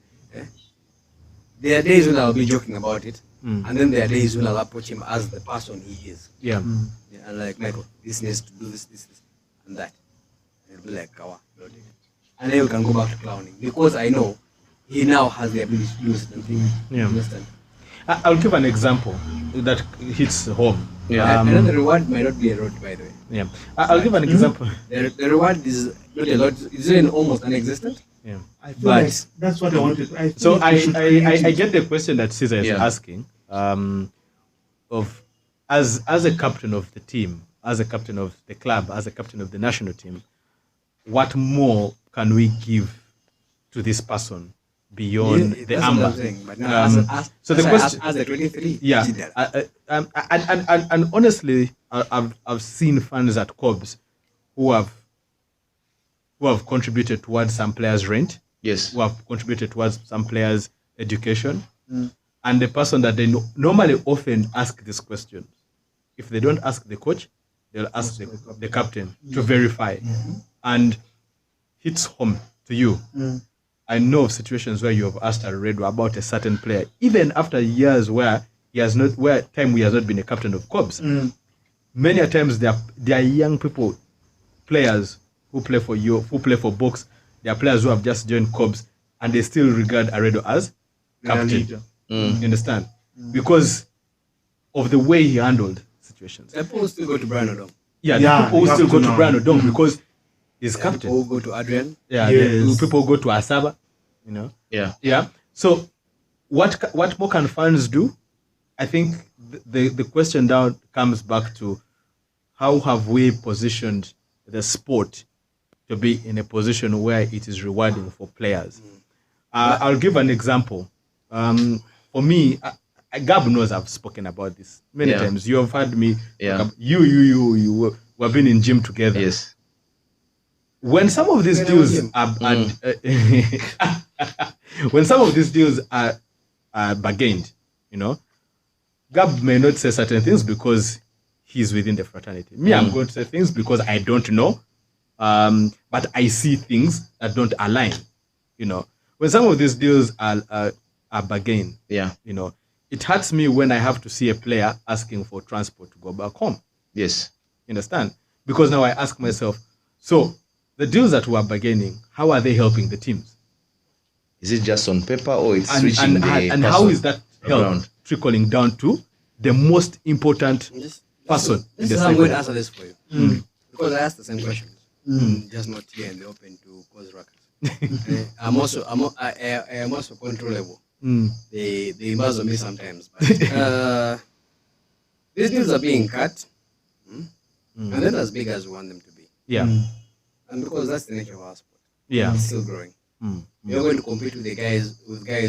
There are days when I'll be joking about it, and then there are days when I'll approach him as the person he is. Yeah. And like, Michael, this needs to do this, and that. And he'll be like, Kawa, and then we can go back to clowning because I know he now has the ability to do certain things. Yeah. Understand? I'll give an example that hits home. I know the reward might not be a lot, by the way. Yeah. I'll give an example. The reward is not a lot. It's even almost non-existent. Yeah. I feel But- like that's what I wanted. So I get get the question that Caesar is asking, of as a captain of the team, as a captain of the club, as a captain of the national team, what more can we give to this person beyond the That's what I'm amber? saying. But now, So the question, as a 23, yeah, he did that. and honestly, I've seen fans at Cobbs who have contributed towards some players' rent, Yes. who have contributed towards some players' education, and the person that they normally often ask this question, if they don't ask the coach, they'll ask the captain to verify, and hits home to you. I know of situations where you have asked a radio about a certain player, even after years where he has not been a captain of Cobbs. Many a times there are young people, players who play for you, who play for Box. There are players who have just joined Cobbs and they still regard Aredo as captain. You understand? Because of the way he handled situations. The people still go to Brian Odom. Yeah, Yeah, the people who you still have go to to know. Brian Odom because he's People captain. who go to Adrian. Yeah, Yes. the people go to Asaba, you know. Yeah. Yeah. So what more can fans do? I think the question down comes back to how have we positioned the sport to be in a position where it is rewarding for players. I'll give an example. For me, Gab knows I've spoken about this many times. You have heard me. Yeah. Talk about, you have been in gym together. Yes. When some of these deals are when some of these deals are bargained, you know, Gab may not say certain things because he's within the fraternity. Me, I'm going to say things because I don't know, but I see things that don't align. You know, when some of these deals are bargained, Yeah. you know, it hurts me when I have to see a player asking for transport to go back home. Yes. You understand? Because now I ask myself, so the deals that we are bargaining, how are they helping the teams? Is it just on paper or it's And, reaching and, the and how person is that help around? trickling down to the most important person in This the is how I'm going to cycle? answer this for you. Because I asked the same question. Just not here in the open to cause ruckus. I am also controllable. They embarrass me sometimes. But, these deals are being cut. And they're not as big as we want them to be. Yeah, And because that's the nature of our sport. yeah. It's still growing. You're going to compete with guys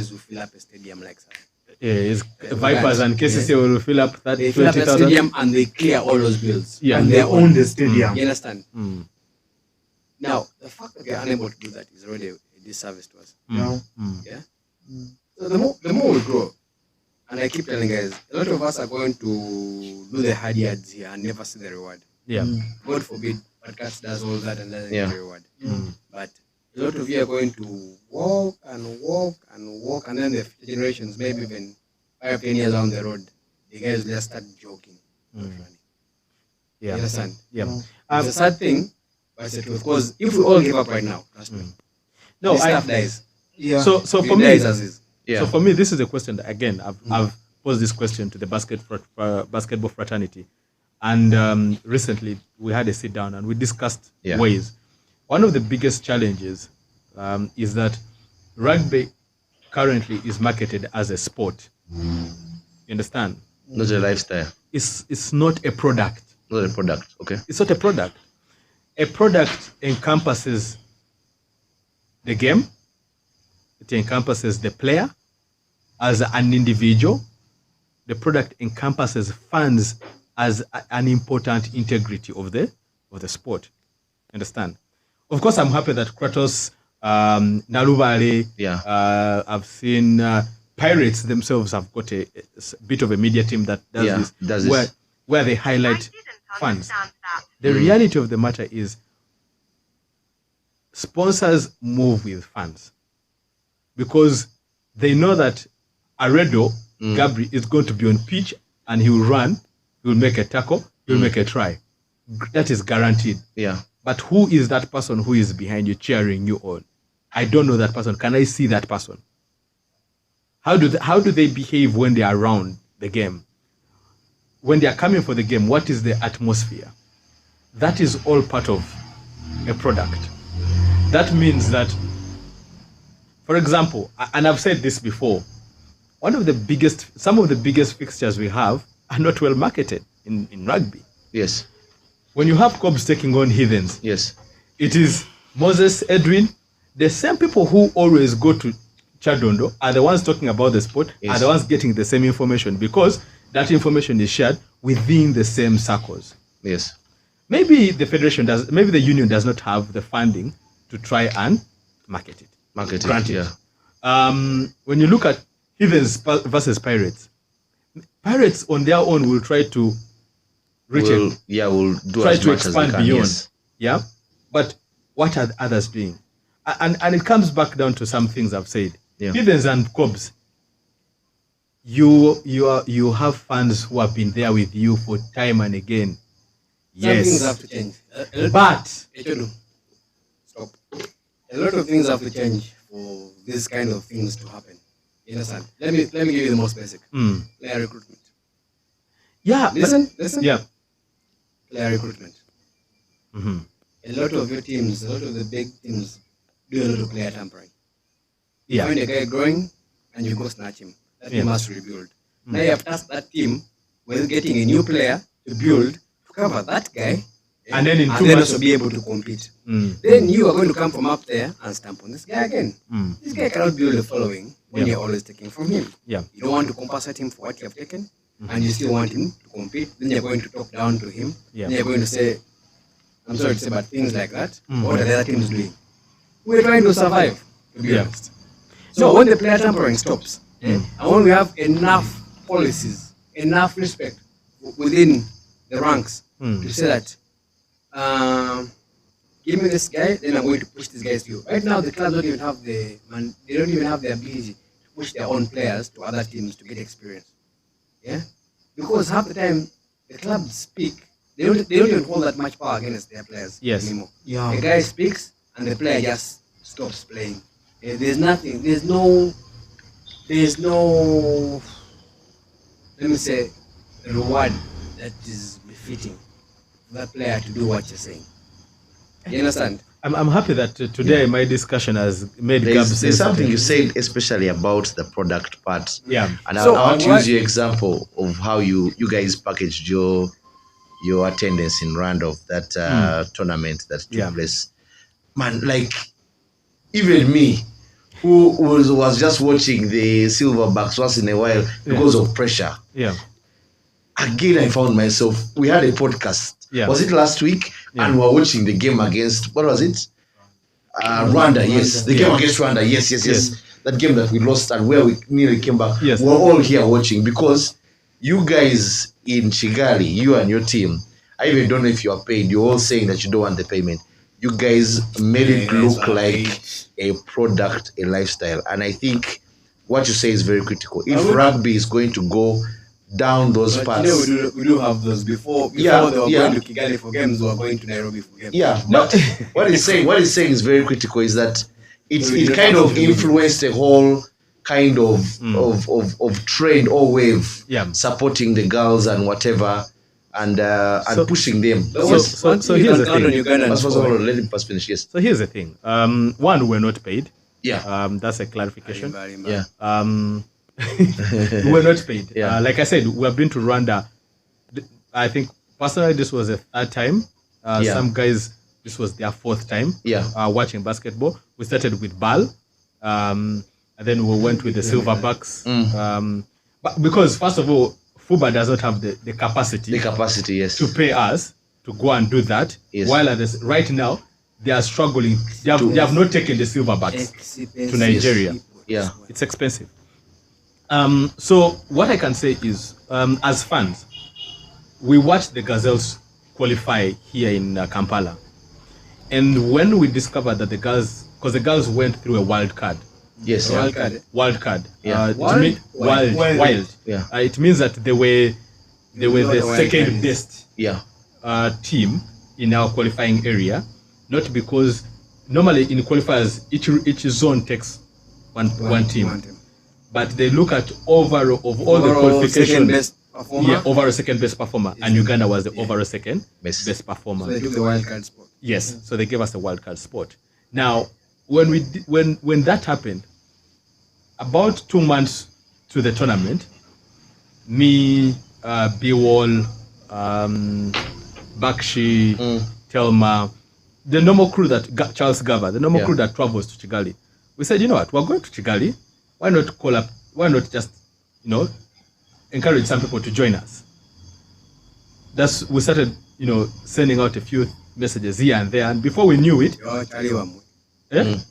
who fill up a stadium like that. It's Vipers and KCC will fill up that They fill up the 20,000. stadium and they clear all those bills. Yeah. And They own the stadium. You understand? Now, the fact that they're unable to do that is already a disservice to us. Yeah. Yeah. So the more we grow, and I keep telling guys, a lot of us are going to do the hard yards here and never see the reward. Yeah, God forbid. but Cats does all that and doesn't Yeah. get a reward. But a lot of you are going to walk and walk and walk, and then the future generations, maybe even 5-10 years down the road, the guys will just start joking. Not running. You understand? Yeah. It's a sad thing, but it's the truth. Because if we all give up right now, trust me, No, this I. stuff dies. Yeah. So It for me, dies as is. Yeah. so for me, this is a question that, again, I've posed this question to the basketball fraternity, and recently we had a sit down and we discussed Yeah. ways. One of the biggest challenges is that rugby currently is marketed as a sport. You understand? Not a lifestyle, It's not a product. not a product. Okay. It's not a product. A product encompasses the game. It encompasses the player as an individual. The product encompasses fans as an important integrity of the sport. Understand? Of course, I'm happy that Kratos, Naluvale, Yeah. I've seen Pirates themselves have got a bit of a media team that does Yeah, this, does this. where they highlight fans. The reality of the matter is sponsors move with fans because they know that Aredo Gabri is going to be on pitch and he will run, he will make a tackle, he will make a try. That is guaranteed. Yeah. But who is that person who is behind you cheering you on? I don't know that person. Can I see that person? How do they behave when they are around the game? When they are coming for the game, what is the atmosphere? That is all part of a product. That means that, for example, and I've said this before, some of the biggest fixtures we have are not well marketed in rugby. Yes. When you have Cobs taking on Heathens, Yes. it is Moses, Edwin, the same people who always go to Chadondo are the ones talking about the sport, Yes. are the ones getting the same information because that information is shared within the same circles. Yes. Maybe maybe the union does not have the funding to try and market it. Marketing. Granted. Yeah. When you look at Heathens versus Pirates on their own will try to reach We'll do try as to much as we expand can. beyond. Yes. Yeah. But what are others doing? And it comes back down to some things I've said. Yeah. Heathens and Cobs, you have fans who have been there with you for time and again. Some things Yes. have to change. But Stop. A lot of things have to change for this kind of things to happen. You understand? Let me give you the most basic. Player recruitment. yeah. Listen. Yeah. Player recruitment. A lot of your teams, a lot of the big teams do a lot of player tampering. You Yeah. find a guy growing and you go snatch him. That team has to rebuild. Now you have tasked that team with getting a new player to build to cover that guy. And then in 2 then months also be able to compete. Then you are going to come from up there and stamp on this guy again. This guy cannot build a following when you're always taking from him. Yeah. You don't want to compensate him for what you have taken, and you still want him to compete. Then you're going to talk down to him. Yeah. Then you're going to say, I'm sorry to say, but things like that. What are the other teams doing? We're trying to survive, to be Yeah. honest. So when the player tampering stops, and when we have enough policies, enough respect within the ranks to say that, give me this guy, then I'm going to push these guys to you. Right now, the clubs don't even have they don't even have the ability to push their own players to other teams to get experience. Yeah, because half the time the clubs speak, they don't even hold that much power against their players Yes. anymore. Yeah. The guy speaks and the player just stops playing. There's nothing. There's no. Let me say, reward that is befitting that player to do what you're saying. You understand? I'm happy that today my discussion has made Gab say There's something you said, especially about the product part. Yeah. And So, I want to what- use your example of how you guys packaged your attendance in Randolph, that tournament that took Yeah. place. Man, like, even me, who was just watching the Silverbacks once in a while because of pressure. Yeah. Again, I found myself, we had a podcast. Yeah. Was it last week? Yeah. And we were watching the game against, what was it? Rwanda, yes. The game against Rwanda, yes. That game that we lost and where we nearly came back. Yes. We're all here watching because you guys in Chigali, you and your team, I even don't know if you are paid. You're all saying that you don't want the payment. You guys made it look like a product, a lifestyle. And I think what you say is very critical. If rugby is going to go down those paths. We do have those before they were going to Kigali for games, we were going to Nairobi for games. Yeah, but what he's saying is very critical is that it kind of influenced the whole kind of trend or wave supporting the girls and whatever and pushing them. So here's the thing. Let him first finish. Yes. So here's the thing. One, we're not paid. Yeah. That's a clarification. Yeah. We were not paid. Yeah. Like I said, we have been to Rwanda. I think personally this was the third time. Some guys, this was their fourth time watching basketball. We started with BAL, and then we went with the Silverbacks. But because first of all, FUBA does not have the capacity. The capacity, yes. To pay us to go and do that. Yes. While right now they are struggling. They have not taken the Silverbacks to Nigeria. Yeah. It's expensive. So what I can say is, as fans, we watched the Gazelles qualify here in Kampala, and when we discovered that the girls went through a wild card. Yes. Wild card. Yeah. Wild. Yeah. It means that they were the second best team in our qualifying area, not because normally in qualifiers each zone takes one team. But they look at overall of all the qualifications. Overall second best performer, and Uganda was the overall second best performer. So they took the wild card spot. Yes, so they gave us the wild card spot. Now, when that happened, about 2 months to the tournament, me, Biwol, Bakshi, Telma, the normal crew that Charles Gava, the normal crew that travels to Kigali, we said, you know what, we're going to Kigali. Why not call up? Why not just, encourage some people to join us? We started, sending out a few messages here and there, and before we knew it, by the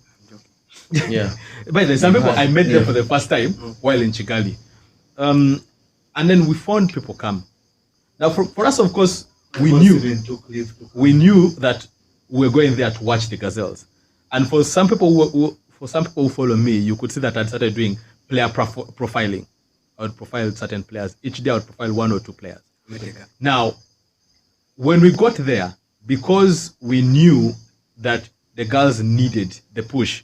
way, some people I met them for the first time while in Kigali, and then we found people come. Now, for us, of course, we knew that we were going there to watch the Gazelles, and for some people who follow me, you could see that I started doing player profiling. I would profile certain players. Each day I would profile 1 or 2 players. Now, when we got there, because we knew that the girls needed the push,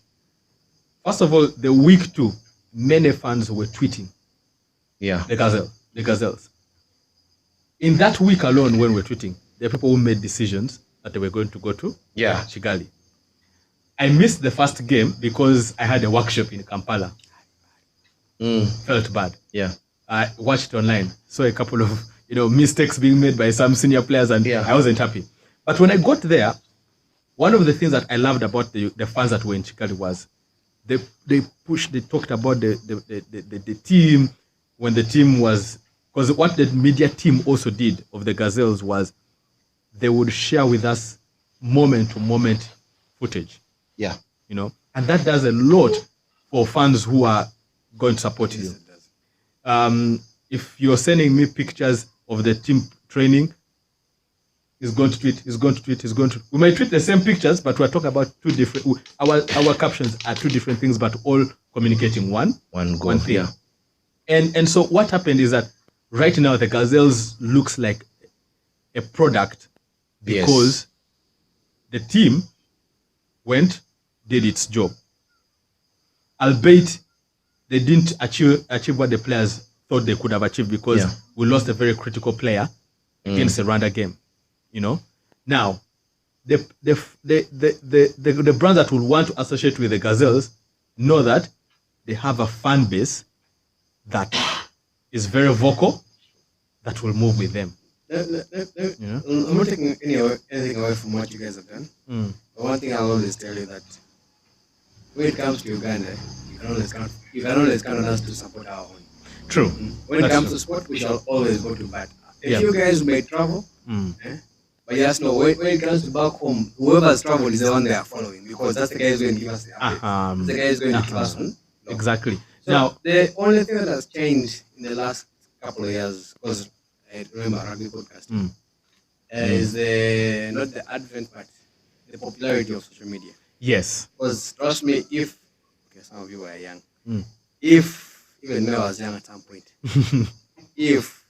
first of all, the week 2, many fans were tweeting the Gazelles. In that week alone, when we were tweeting, there were people who made decisions that they were going to go to Kigali. I missed the first game because I had a workshop in Kampala. Felt bad. Yeah. I watched online, saw a couple of mistakes being made by some senior players, and I wasn't happy. But when I got there, one of the things that I loved about the fans that were in Kigali was they talked about the team when the team was, because what the media team also did of the Gazelles was they would share with us moment to moment footage. Yeah. And that does a lot for fans who are going to support you. If you're sending me pictures of the team training, he's going to tweet. We might tweet the same pictures, but we're talking about two different. Our captions are two different things, but all communicating one thing. Yeah. And so what happened is that right now the Gazelles looks like a product because the team did its job. Albeit they didn't achieve what the players thought they could have achieved because we lost a very critical player against the Rwanda game. Now the brands that will want to associate with the Gazelles know that they have a fan base that is very vocal, that will move with them. I'm not taking anything away from what you guys have done. But one thing I'll always tell you that when it comes to Uganda, you can always count on us to support our own. True. When it comes to sport, we shall always go to bat. If you guys may travel, but just know when it comes to back home, whoever's traveled is the one they are following, because that's the guy who's going to give us the updates. That's the guy who's going to give us one. Exactly. So now, the only thing that has changed in the last couple of years, because I remember rugby podcast, is not the advent, but the popularity of social media. Yes. Because trust me, if some of you were young, if even when I was young at some point, if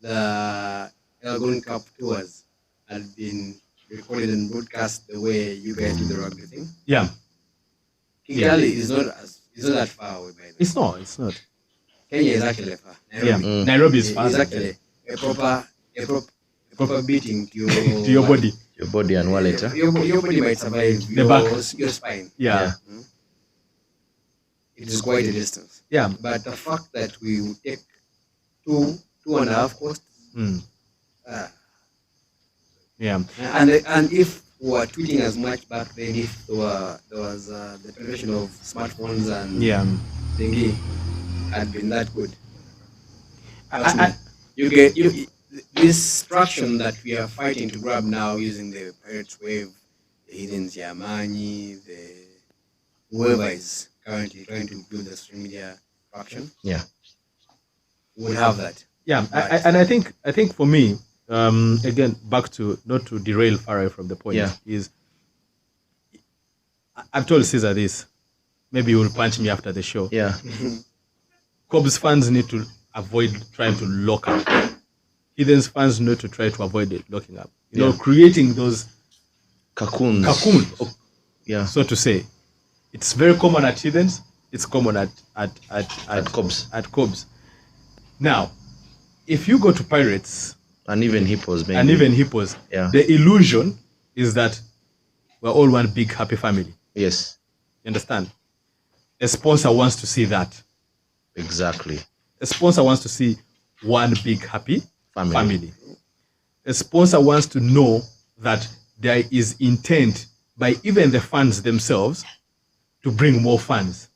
the Elgon Cup tours had been recorded and broadcast the way you guys do the rugby thing, Yeah. Kigali is not that far away. By the way, It's not. Kenya is actually far. Yeah. Nairobi is far. It's actually a proper beating to your To your body. Your body and wallet. Huh? Your body might survive your spine. Yeah. It is quite a distance. Yeah. But the fact that we would take 2.5 costs, Yeah. and if we were tweeting as much back then, if there was the penetration of smartphones and Yeah. thingy had been that good, I- you get this traction that we are fighting to grab now using the Pirates Wave, the Hidden Ziamani, the whoever is currently trying to build the social media traction, Yeah. would have that. Yeah, I think for me, again, back to not to derail far away from the point, Yeah. is I've told Caesar this. Maybe he will punch me after the show. Yeah. Cobs fans need to avoid trying to lock up. Hidden's fans need to try to avoid it, locking up. You know, creating those Cocoons. Yeah. so to say. It's very common at Hidden's. It's common at Cobs. At Cobs. Now, if you go to Pirates And even hippos, maybe. and even Hippos, Yeah. the illusion is that we're all one big happy family. Yes. You understand? A sponsor wants to see that. Exactly. A sponsor wants to see one big happy Family. family. A sponsor wants to know that there is intent by even the fans themselves to bring more fans.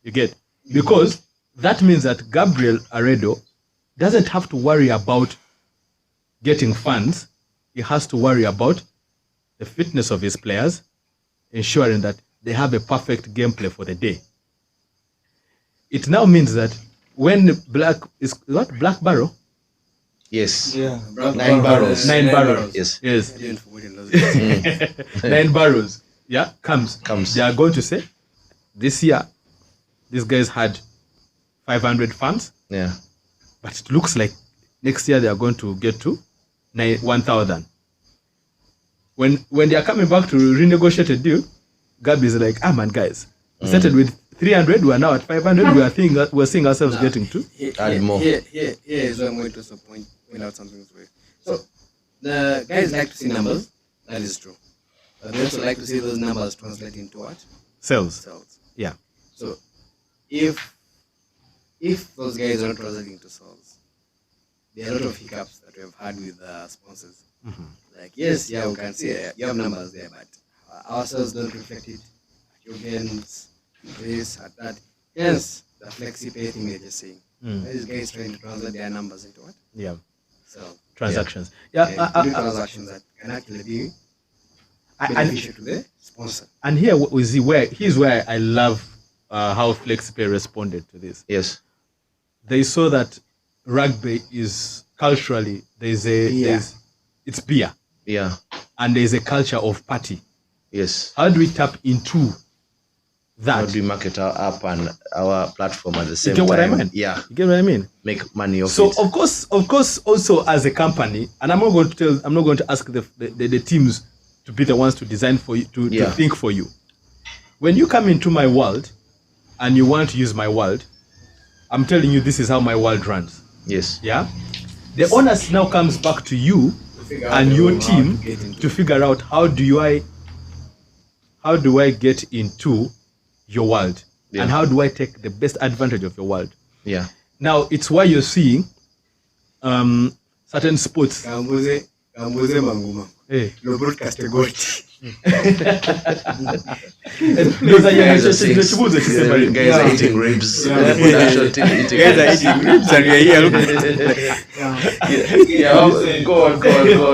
You get? Because that means that Gabriel Aredo doesn't have to worry about getting fans. He has to worry about the fitness of his players, ensuring that they have a perfect gameplay for the day. It now means that when Black Barrow? Yes. Yeah. 9 barrels. 9 barrels. Yes. Yes. Didn't forget those guys. 9 barrels. Yeah, comes. Comes. They are going to say, this year, these guys had 500 fans, Yeah. but it looks like next year they are going to get to 1,000. When they are coming back to renegotiate a deal, Gabi is like, man, guys, we started with 300, we are now at 500, we're seeing ourselves getting to. Add more. Here is where I'm going to also point out something. So the guys like to see numbers. That is true. But they also like to see those numbers translate into what? Sales. Sales. Yeah. So if those guys are not translating to sales, there are a lot of hiccups that we have had with sponsors. Like, yes, yeah, we can see you have numbers there, but our sales don't reflect it. At your gains, this, at that. Yes, the flexi pay thing they're just saying. These guys trying to translate their numbers into what? Yeah. So Transactions. do transactions that can actually be beneficial to the sponsor. And here's where I love how FlexiPay responded to this. Yes. They saw that rugby is culturally it's beer, Yeah. and there is a culture of party. Yes. How do we tap into that? How do we market our app and our platform at the same You time? get what I mean? Yeah. You get what I mean? Make money off So it. of course, also as a company, and I'm not going to ask the teams to be the ones to design for you, to think for you. When you come into my world and you want to use my world, I'm telling you this is how my world runs. Yes. Yeah. The onus now comes back to you and your team to figure out how do I get into your world, and how do I take the best advantage of your world. Yeah. Now it's why you're seeing certain sports. Kambuze Manguma. Hey. Lo broadcast gold. Those are your Guys are chibuze. guys are eating ribs. The production team eating Guys are eating ribs and we are here. Yeah, go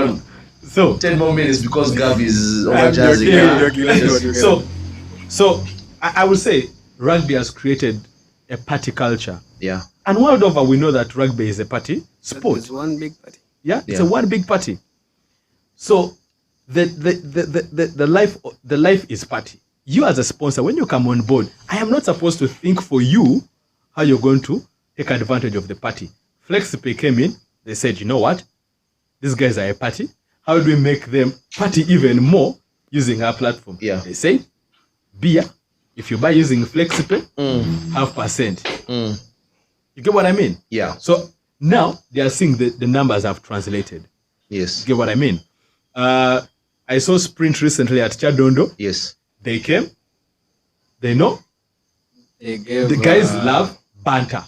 on. So 10 more minutes because Gav is over I'm jazzing. joking, let's go. So I would say rugby has created a party culture. Yeah. And world over, we know that rugby is a party sport. It's one big party. Yeah, it's Yeah. a one big party. So the life is party. You as a sponsor, when you come on board, I am not supposed to think for you how you're going to take advantage of the party. FlexiPay came in, they said, you know what? These guys are a party. How do we make them party even more using our platform? Yeah. They say, beer, if you buy using FlexiPay, 0.5%. You get what I mean? Yeah. So now they are seeing the numbers have translated. Yes. You get what I mean? I saw Sprint recently at Chadondo. Yes. They came. They know. They gave, The guys love banter.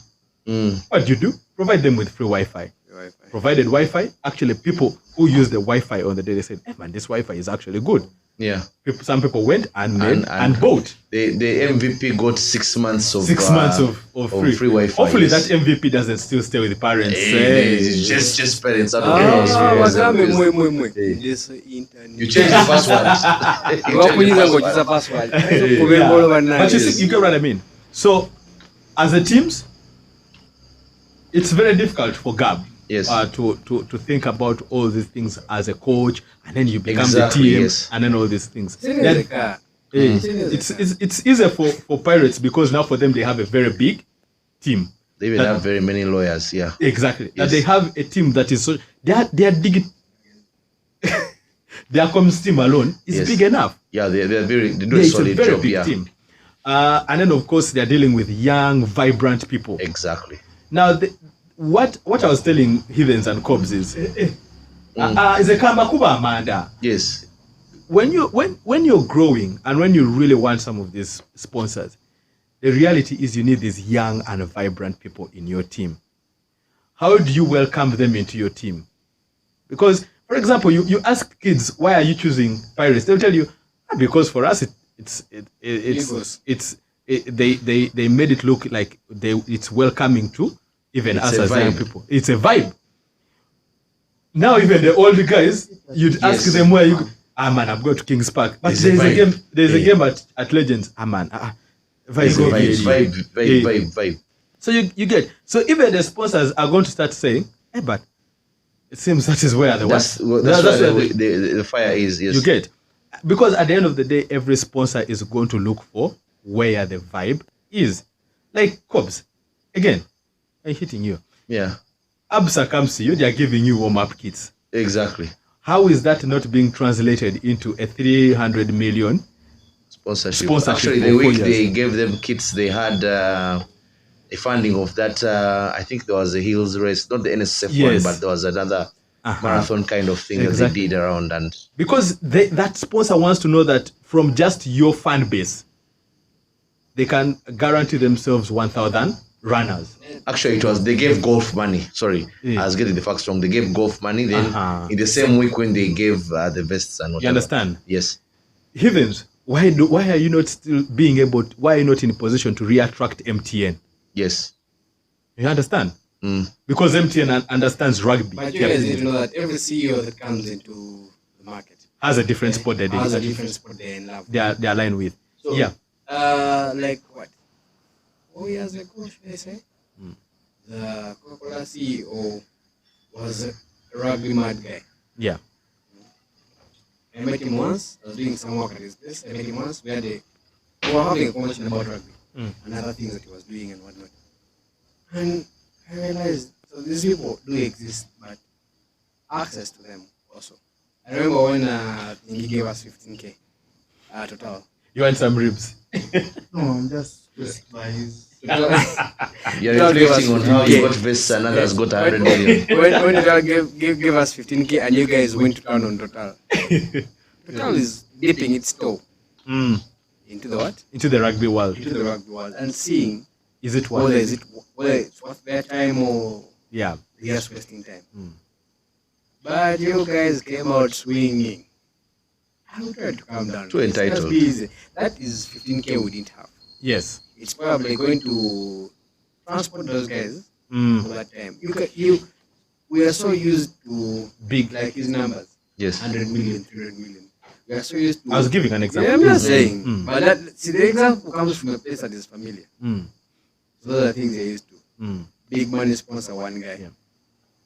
Mm. What do you do? Provide them with free Wi-Fi. Provided Wi-Fi. Actually, people who use the Wi-Fi on the day, they said, hey man, this Wi-Fi is actually good. Yeah. Some people went and bought. The MVP got 6 months of 6 months of free Wi-Fi. Hopefully yes. that MVP doesn't still stay with the parents. Just parents out of This internet. You change the password. Password. But you see, you get what I mean. So, as a teams, it's very difficult for Gab Yes. to think about all these things as a coach, and then you become Exactly, the team, yes. and then all these things. It's It's easier for Pirates because now for them they have a very big team. They even have very many lawyers. Yeah. Exactly. Yes. That they have a team that is so they are their comms team alone is Yes. big enough. Yeah, they do Yeah, a it's a solid very job. big Yeah. team. And then of course they're dealing with young, vibrant people. Exactly. Now what I was telling Heathens and Cobs is is a Kambakuba Amanda. Yes. When you're growing and when you really want some of these sponsors, the reality is you need these young and vibrant people in your team. How do you welcome them into your team? Because, for example, you ask kids, why are you choosing Pirates? They'll tell you, because for us they made it look like it's welcoming to even It's us a as young vibe. people. It's a vibe. Now even the old guys, you'd ask Yes. them where you go. Man, I'm going to Kings Park. But It's a there's a vibe. game. There's a Yeah. game at Legends. Man, It's a vibe. So you get. So even the sponsors are going to start saying, hey, but it seems that is where the That's where the fire is. Yes. you get. Because at the end of the day, every sponsor is going to look for where the vibe is. Like Cobbs, again, I'm hitting you. Yeah. Absa comes to you, they are giving you warm-up kits. Exactly. How is that not being translated into a 300 million? Sponsorship. Sponsorship Actually, for the week 4 years. they gave them kits, they had a funding of that. I think there was a hills race, not the NSF one, Yes. but there was another Uh-huh. marathon kind of thing that Exactly. they did around. And Because that sponsor wants to know that from just your fan base, they can guarantee themselves 1,000 runners. actually, they gave golf money. Sorry, Yeah. I was getting the facts wrong. They gave golf money. Then Uh-huh. in the same week when they gave the vests and whatever. You understand? Yes. Heathens, why are you not still why are you not in a position to re-attract MTN? Yes. You understand? Mm. Because MTN understands rugby. But you guys need to know that every CEO that comes into the market Has a different spot that has a they different spot they're in love. they align with. So, Yeah. like what? 4 years ago, should I say? The Coca-Cola CEO was a rugby mad guy. Yeah. I met him once. I was doing some work at his place. I met him once. We were having a conversation about rugby and other things that he was doing and whatnot. And I realized, so these people do exist, but access to them also. I remember when he gave us 15K total. You want some ribs? No, I'm just by his. You're Total gave us reflecting on how 15K. you got vests and others got 100 million. when Total gave us 15K and you guys went to town on Total. Total is dipping its toe into the what? Into the rugby world. Into the rugby world and seeing Is it whether worth it's worth their time or Yeah. they're just wasting time. But you guys came out swinging. I'm trying to calm down. Too entitled. Just be easy. That is 15K we didn't have. Yes. It's probably going to transport those guys Mm. for that time. We are so used to Big. like his numbers. Yes. 100 million, 300 million. We are so used to. I was giving an example. Yeah, I'm just saying. Mm. But the example comes from a place that is familiar. Mm. Those are the things they're used to. Mm. Big money sponsor one guy. Yeah.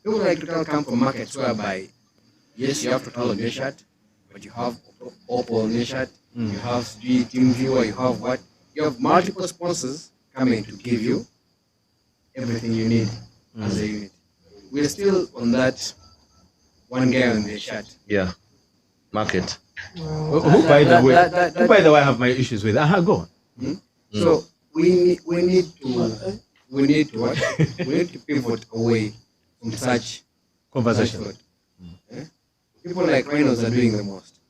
People like Total come from markets whereby, yes, you have Total on your shirt, but you have Oppo on your shirt, you have Team Viewer, you have what? You have multiple sponsors coming to give you everything you need as a unit. We're still on that one guy on the shirt. Yeah. Market. Who, by the way, I have my issues with. Go on. So we need to what? We need to pivot away from such Conversation. thought. People like Rhinos are doing the most.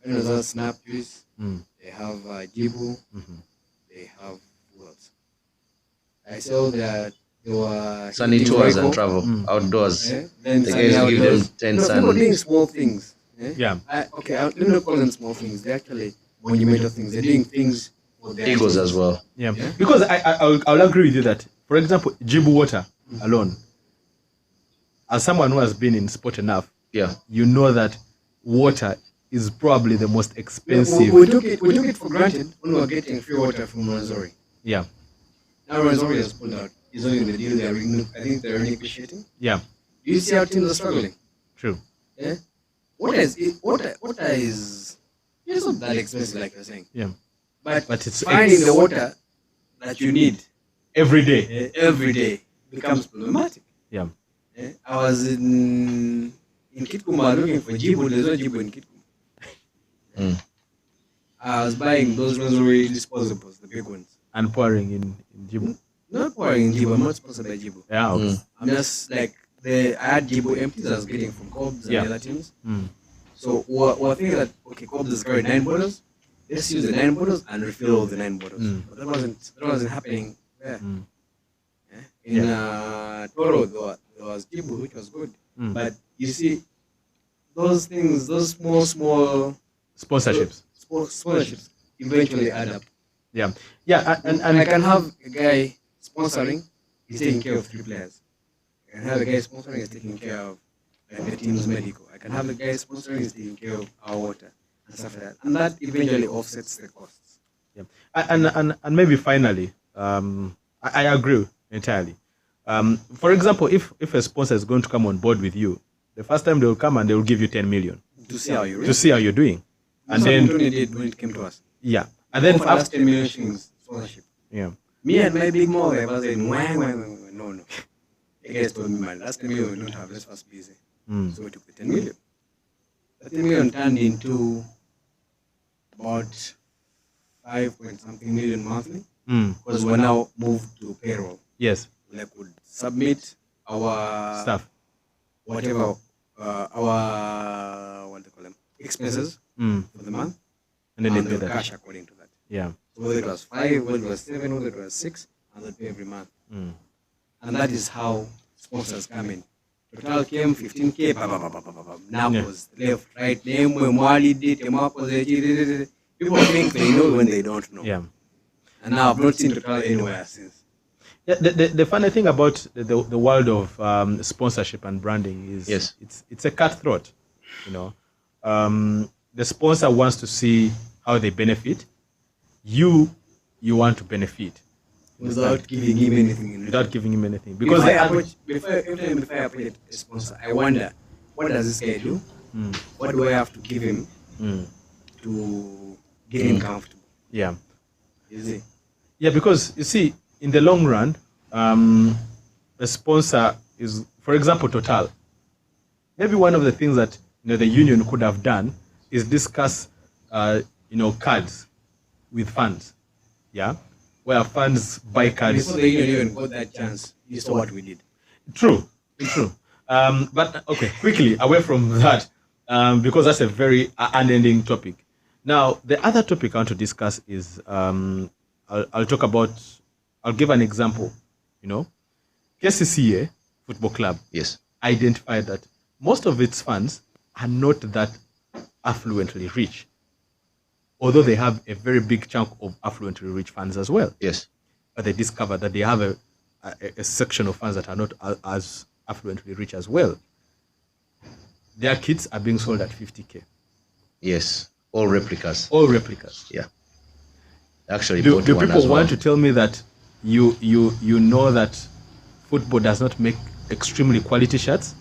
Rhinos have Snap Juice. They have Jibu. They have who else? I saw that there were Sunny Hitting tours Royco. and travel outdoors. Then The Sunny guys give them Outdoors. 10 No, sun. people doing small things. Yeah. Let me not call them small things. They're actually monumental things. They're doing things for their Egos as well. Yeah. Because I'll agree with you that, for example, Jibu Water alone, as someone who has been in sport enough, Yeah. you know that water is probably the most expensive. We took it for granted when we were getting free water from Ranzori. Yeah. Now Ranzori has pulled out. He's only in the deal. I think they're renegotiating. Yeah. Do you see how teams are struggling? True. Yeah. Water is it's not that expensive like you're saying. Yeah. But it's finding the water that you need every day. every day becomes problematic. Yeah. I was in Kitkumba looking for Jibu. There's no Jibu in Kitkumba. I was buying those Ranzori disposables, the big ones. And pouring in Jibu. Not pouring in Jibu. I'm not sponsored by Jibu. Yeah. Okay. I'm just like I had Jibu empties I was getting from Cobbs and Yeah. the other teams. So we're thinking that okay, Cobbs has carried 9 bottles. Let's use the 9 bottles and refill all the 9 bottles. But that wasn't happening there. In Tororo there was Jibu, which was good. But you see, those things, those small Sponsorships. sponsorships eventually add up. Yeah. Yeah. And I can have a guy sponsoring, he's taking care of 3 players. I can have a guy sponsoring, he's taking care of the team's medical. I can have a guy sponsoring, he's taking care of our water and stuff like that. And that eventually offsets the costs. Yeah. And maybe finally, I agree entirely. For example, if a sponsor is going to come on board with you, the first time they will come and they will give you 10 million To see how you to see how you're doing. And That's then what Tony did when it came to us. yeah. And then Offered us after 10 million shillings sponsorship. yeah. Me and my big mom, I was saying, no. The guys told me, man, last 10 million we don't have, let's first busy. So we took the 10 million. The 10 million turned into about 5-point-something million monthly. Because we're now moved to payroll. Yes. Like would submit our Stuff. whatever, our, what do they call them, expenses for the month. And then they And pay they'll that. cash according to that. Yeah. So whether it was 5, whether it was 7, whether it was 6, and they'll pay every month. And that is how sponsors come in. Total came 15K, now Yeah. was left, right, name, Mwali, date, people think they know when they don't know. Yeah. And now I've not seen Total anywhere since. Yeah, the funny thing about the world of sponsorship and branding is Yes. it's a cutthroat. You know, the sponsor wants to see how they benefit. You want to benefit Without giving him anything in without giving him anything Because because before I approach a sponsor, I wonder, what does this guy do? What do I have to give him to get him comfortable? yeah. You see? Yeah, because you see, in the long run, a sponsor is, for example, Total. Maybe one of the things that the union could have done is discuss, cards with fans. Yeah, where fans buy cards. Before the union even got that chance, you saw what we did. True. But okay, quickly away from that, because that's a very unending topic. Now, the other topic I want to discuss is I'll talk about. I'll give an example. KCCA Football Club Yes. identified that most of its fans are not that affluently rich, although they have a very big chunk of affluently rich fans as well. Yes. But they discovered that they have a section of fans that are not as affluently rich as well. Their kits are being sold at 50K. Yes. All replicas. All replicas. Yeah. Actually, Do bought one people as well. want to tell me that you know that football does not make extremely quality shirts.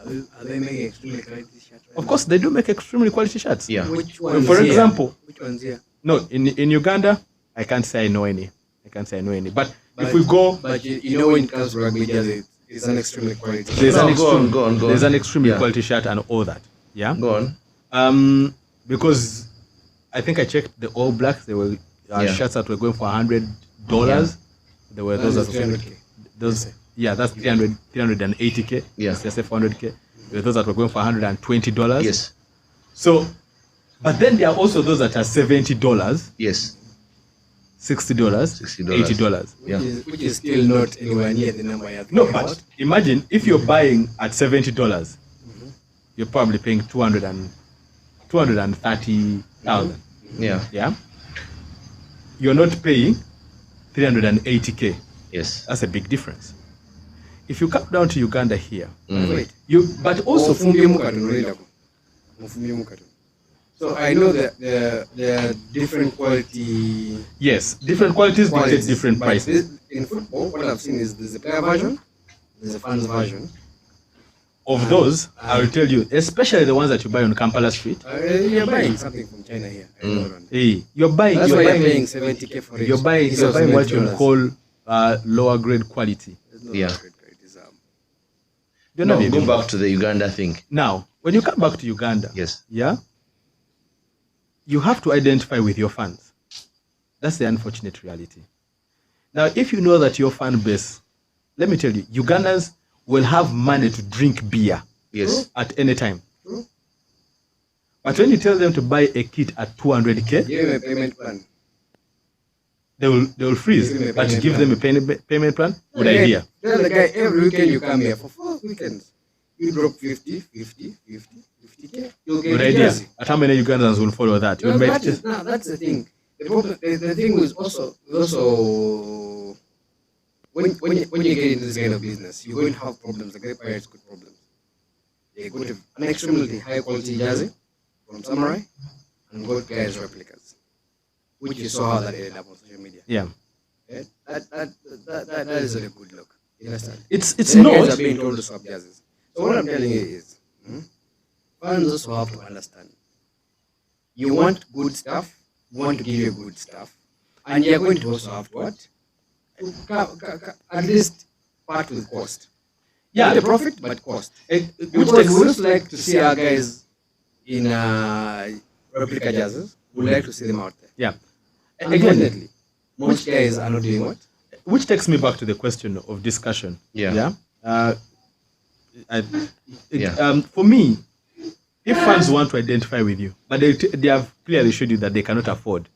Are they making extremely quality shirts? Of course, they do make extremely quality shirts. Yeah. Which ones? For here? example, Which ones here? no, in Uganda, I can't say I know any. But if we go, But you know, when it comes to rugby jersey, it's an extremely quality. there's No, an go on, go on, go on. There's an extremely Yeah. quality shirt and all that. Yeah. Go on. Because I think I checked the All Blacks. There were Yeah. shirts that were going for $100. There were those That's that 300K. those that's 380K. Yeah. Let's say 400K. There were those that were going for $120. Yes. So, but then there are also those that are $70, Yes. $60, $60. $80. Yeah. Which is still not anywhere near the number you're No, talking but about. imagine if you're buying at $70, you're probably paying 230,000. Yeah. Yeah, you're not paying 380K. Yes. That's a big difference. If you come down to Uganda here, Wait. but also So I know that the different quality. yes, different qualities dictate different but prices. In football, what I've seen is there's a player version, there's a fans version. Of those, I will tell you, especially the ones that you buy on Kampala Street. You're buying something from China here. I know that. Hey, you're buying. That's You're why you're buying. paying 70K for it. You're buying. instead You're of buying what you $70. call lower grade quality. There's no Yeah. upgrade grade, it's, You're No, not go even- back to the Uganda thing. Now, when you come back to Uganda, Yes. yeah, you have to identify with your fans. That's the unfortunate reality. Now, if you know that your fan base, let me tell you, Ugandans will have money to drink beer Yes. at any time. But when you tell them to buy a kit at 200K, give him a payment plan. they will freeze. Give them a But payment give them a payment plan. Good idea. Tell the guy every weekend you come here for 4 weekends. You drop 50K. You'll get Good a idea. jersey. But how many Ugandans will follow that? No, You might that is, no, that's the thing. The problem, the thing is also when you get into this kind of business, you're going to have problems. The great pirates got problems. They got an extremely high quality jersey from Samurai and got players replicas, which you saw how that ended up on social media. yeah. Yeah? That is not a good look. You understand? It's Then guys not. are being told to swap jerseys. So what I'm telling you is, fans also have to understand. You want good stuff, we want to give you good stuff, and you're going to also have to what? At least part with cost. Yeah. Not the profit, but cost. Which Because takes, we would like to see our guys in replica jerseys. We'd like to see them out there. yeah. Again, Unfortunately, most guys are not doing what? which takes me back to the question of discussion. Yeah. For me, if fans want to identify with you, but they have clearly showed you that they cannot afford,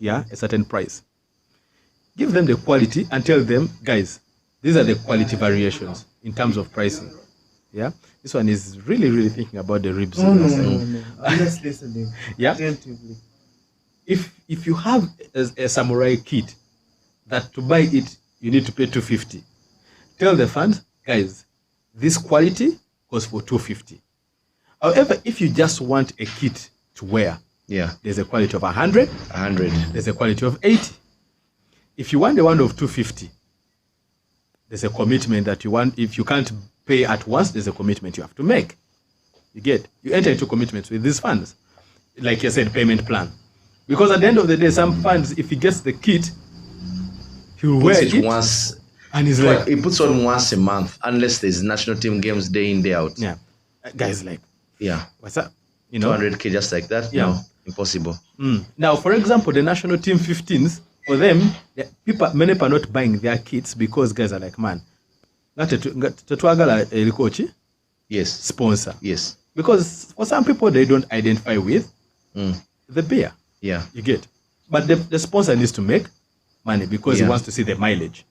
a certain price, give them the quality and tell them, guys, these are the quality variations in terms of pricing. Yeah, this one is really thinking about the ribs. No. I'm just listening. Yeah. Attentively. If you have a samurai kit that to buy it you need to pay $250, tell the fans, guys, this quality goes for $250. However, if you just want a kit to wear, Yeah. there's a quality of 100, 100. there's a quality of 80. If you want the one of 250, there's a commitment that you want. If you can't pay at once, there's a commitment you have to make. You enter into commitments with these funds, like you said, payment plan. Because at the end of the day, some funds, if he gets the kit, he'll Puts wear it it, once. and he's Well, like, he puts on once a month, unless there's national team games day in, day out. yeah, guys, like, Yeah. what's that? You know. 200K just like that? Yeah. No, impossible. Now, for example, the national team 15s, for them, many are not buying their kits because guys are like, man, tetwagala coach Yes. sponsor. Yes. Because for some people, they don't identify with the beer. Yeah. You get. But the sponsor needs to make money because he Yeah. wants to see the mileage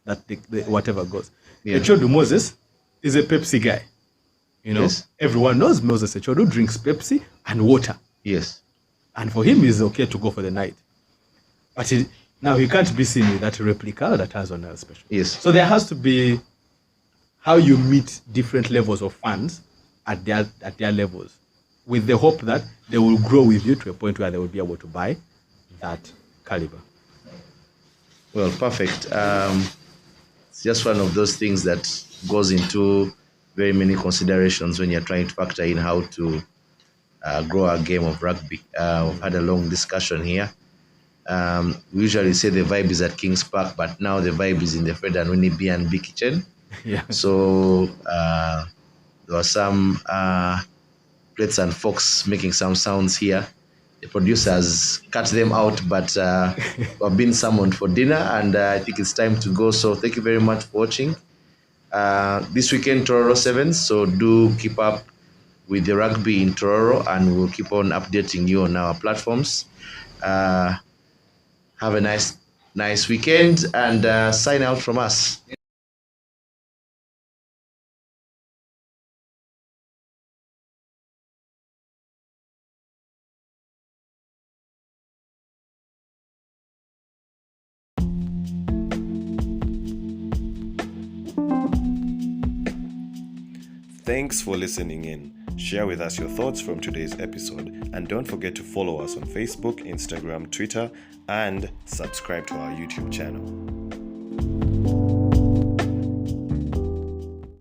that whatever goes. Yeah. Echodu Moses is a Pepsi guy. You know, Yes. everyone knows Moses Echodu drinks Pepsi and water. Yes. And for him, it's okay to go for the night. But now he can't be seen with that replica that has on Nile Special. Yes. So there has to be how you meet different levels of fans at their levels, with the hope that they will grow with you to a point where they will be able to buy that caliber. Well, perfect. It's just one of those things that goes into very many considerations when you're trying to factor in how to grow a game of rugby. We've had a long discussion here. We usually say the vibe is at King's Park, but now the vibe is in the Fred and Winnie B&B kitchen. Yeah. So there were some plates and forks making some sounds here. The producers cut them out, but we've been summoned for dinner, and I think it's time to go. So thank you very much for watching. This weekend, Tororo Sevens, so do keep up with the rugby in Tororo, and we'll keep on updating you on our platforms. Have a nice weekend, and sign out from us. Thanks for listening in. Share with us your thoughts from today's episode, and don't forget to follow us on Facebook, Instagram, Twitter, and subscribe to our YouTube channel.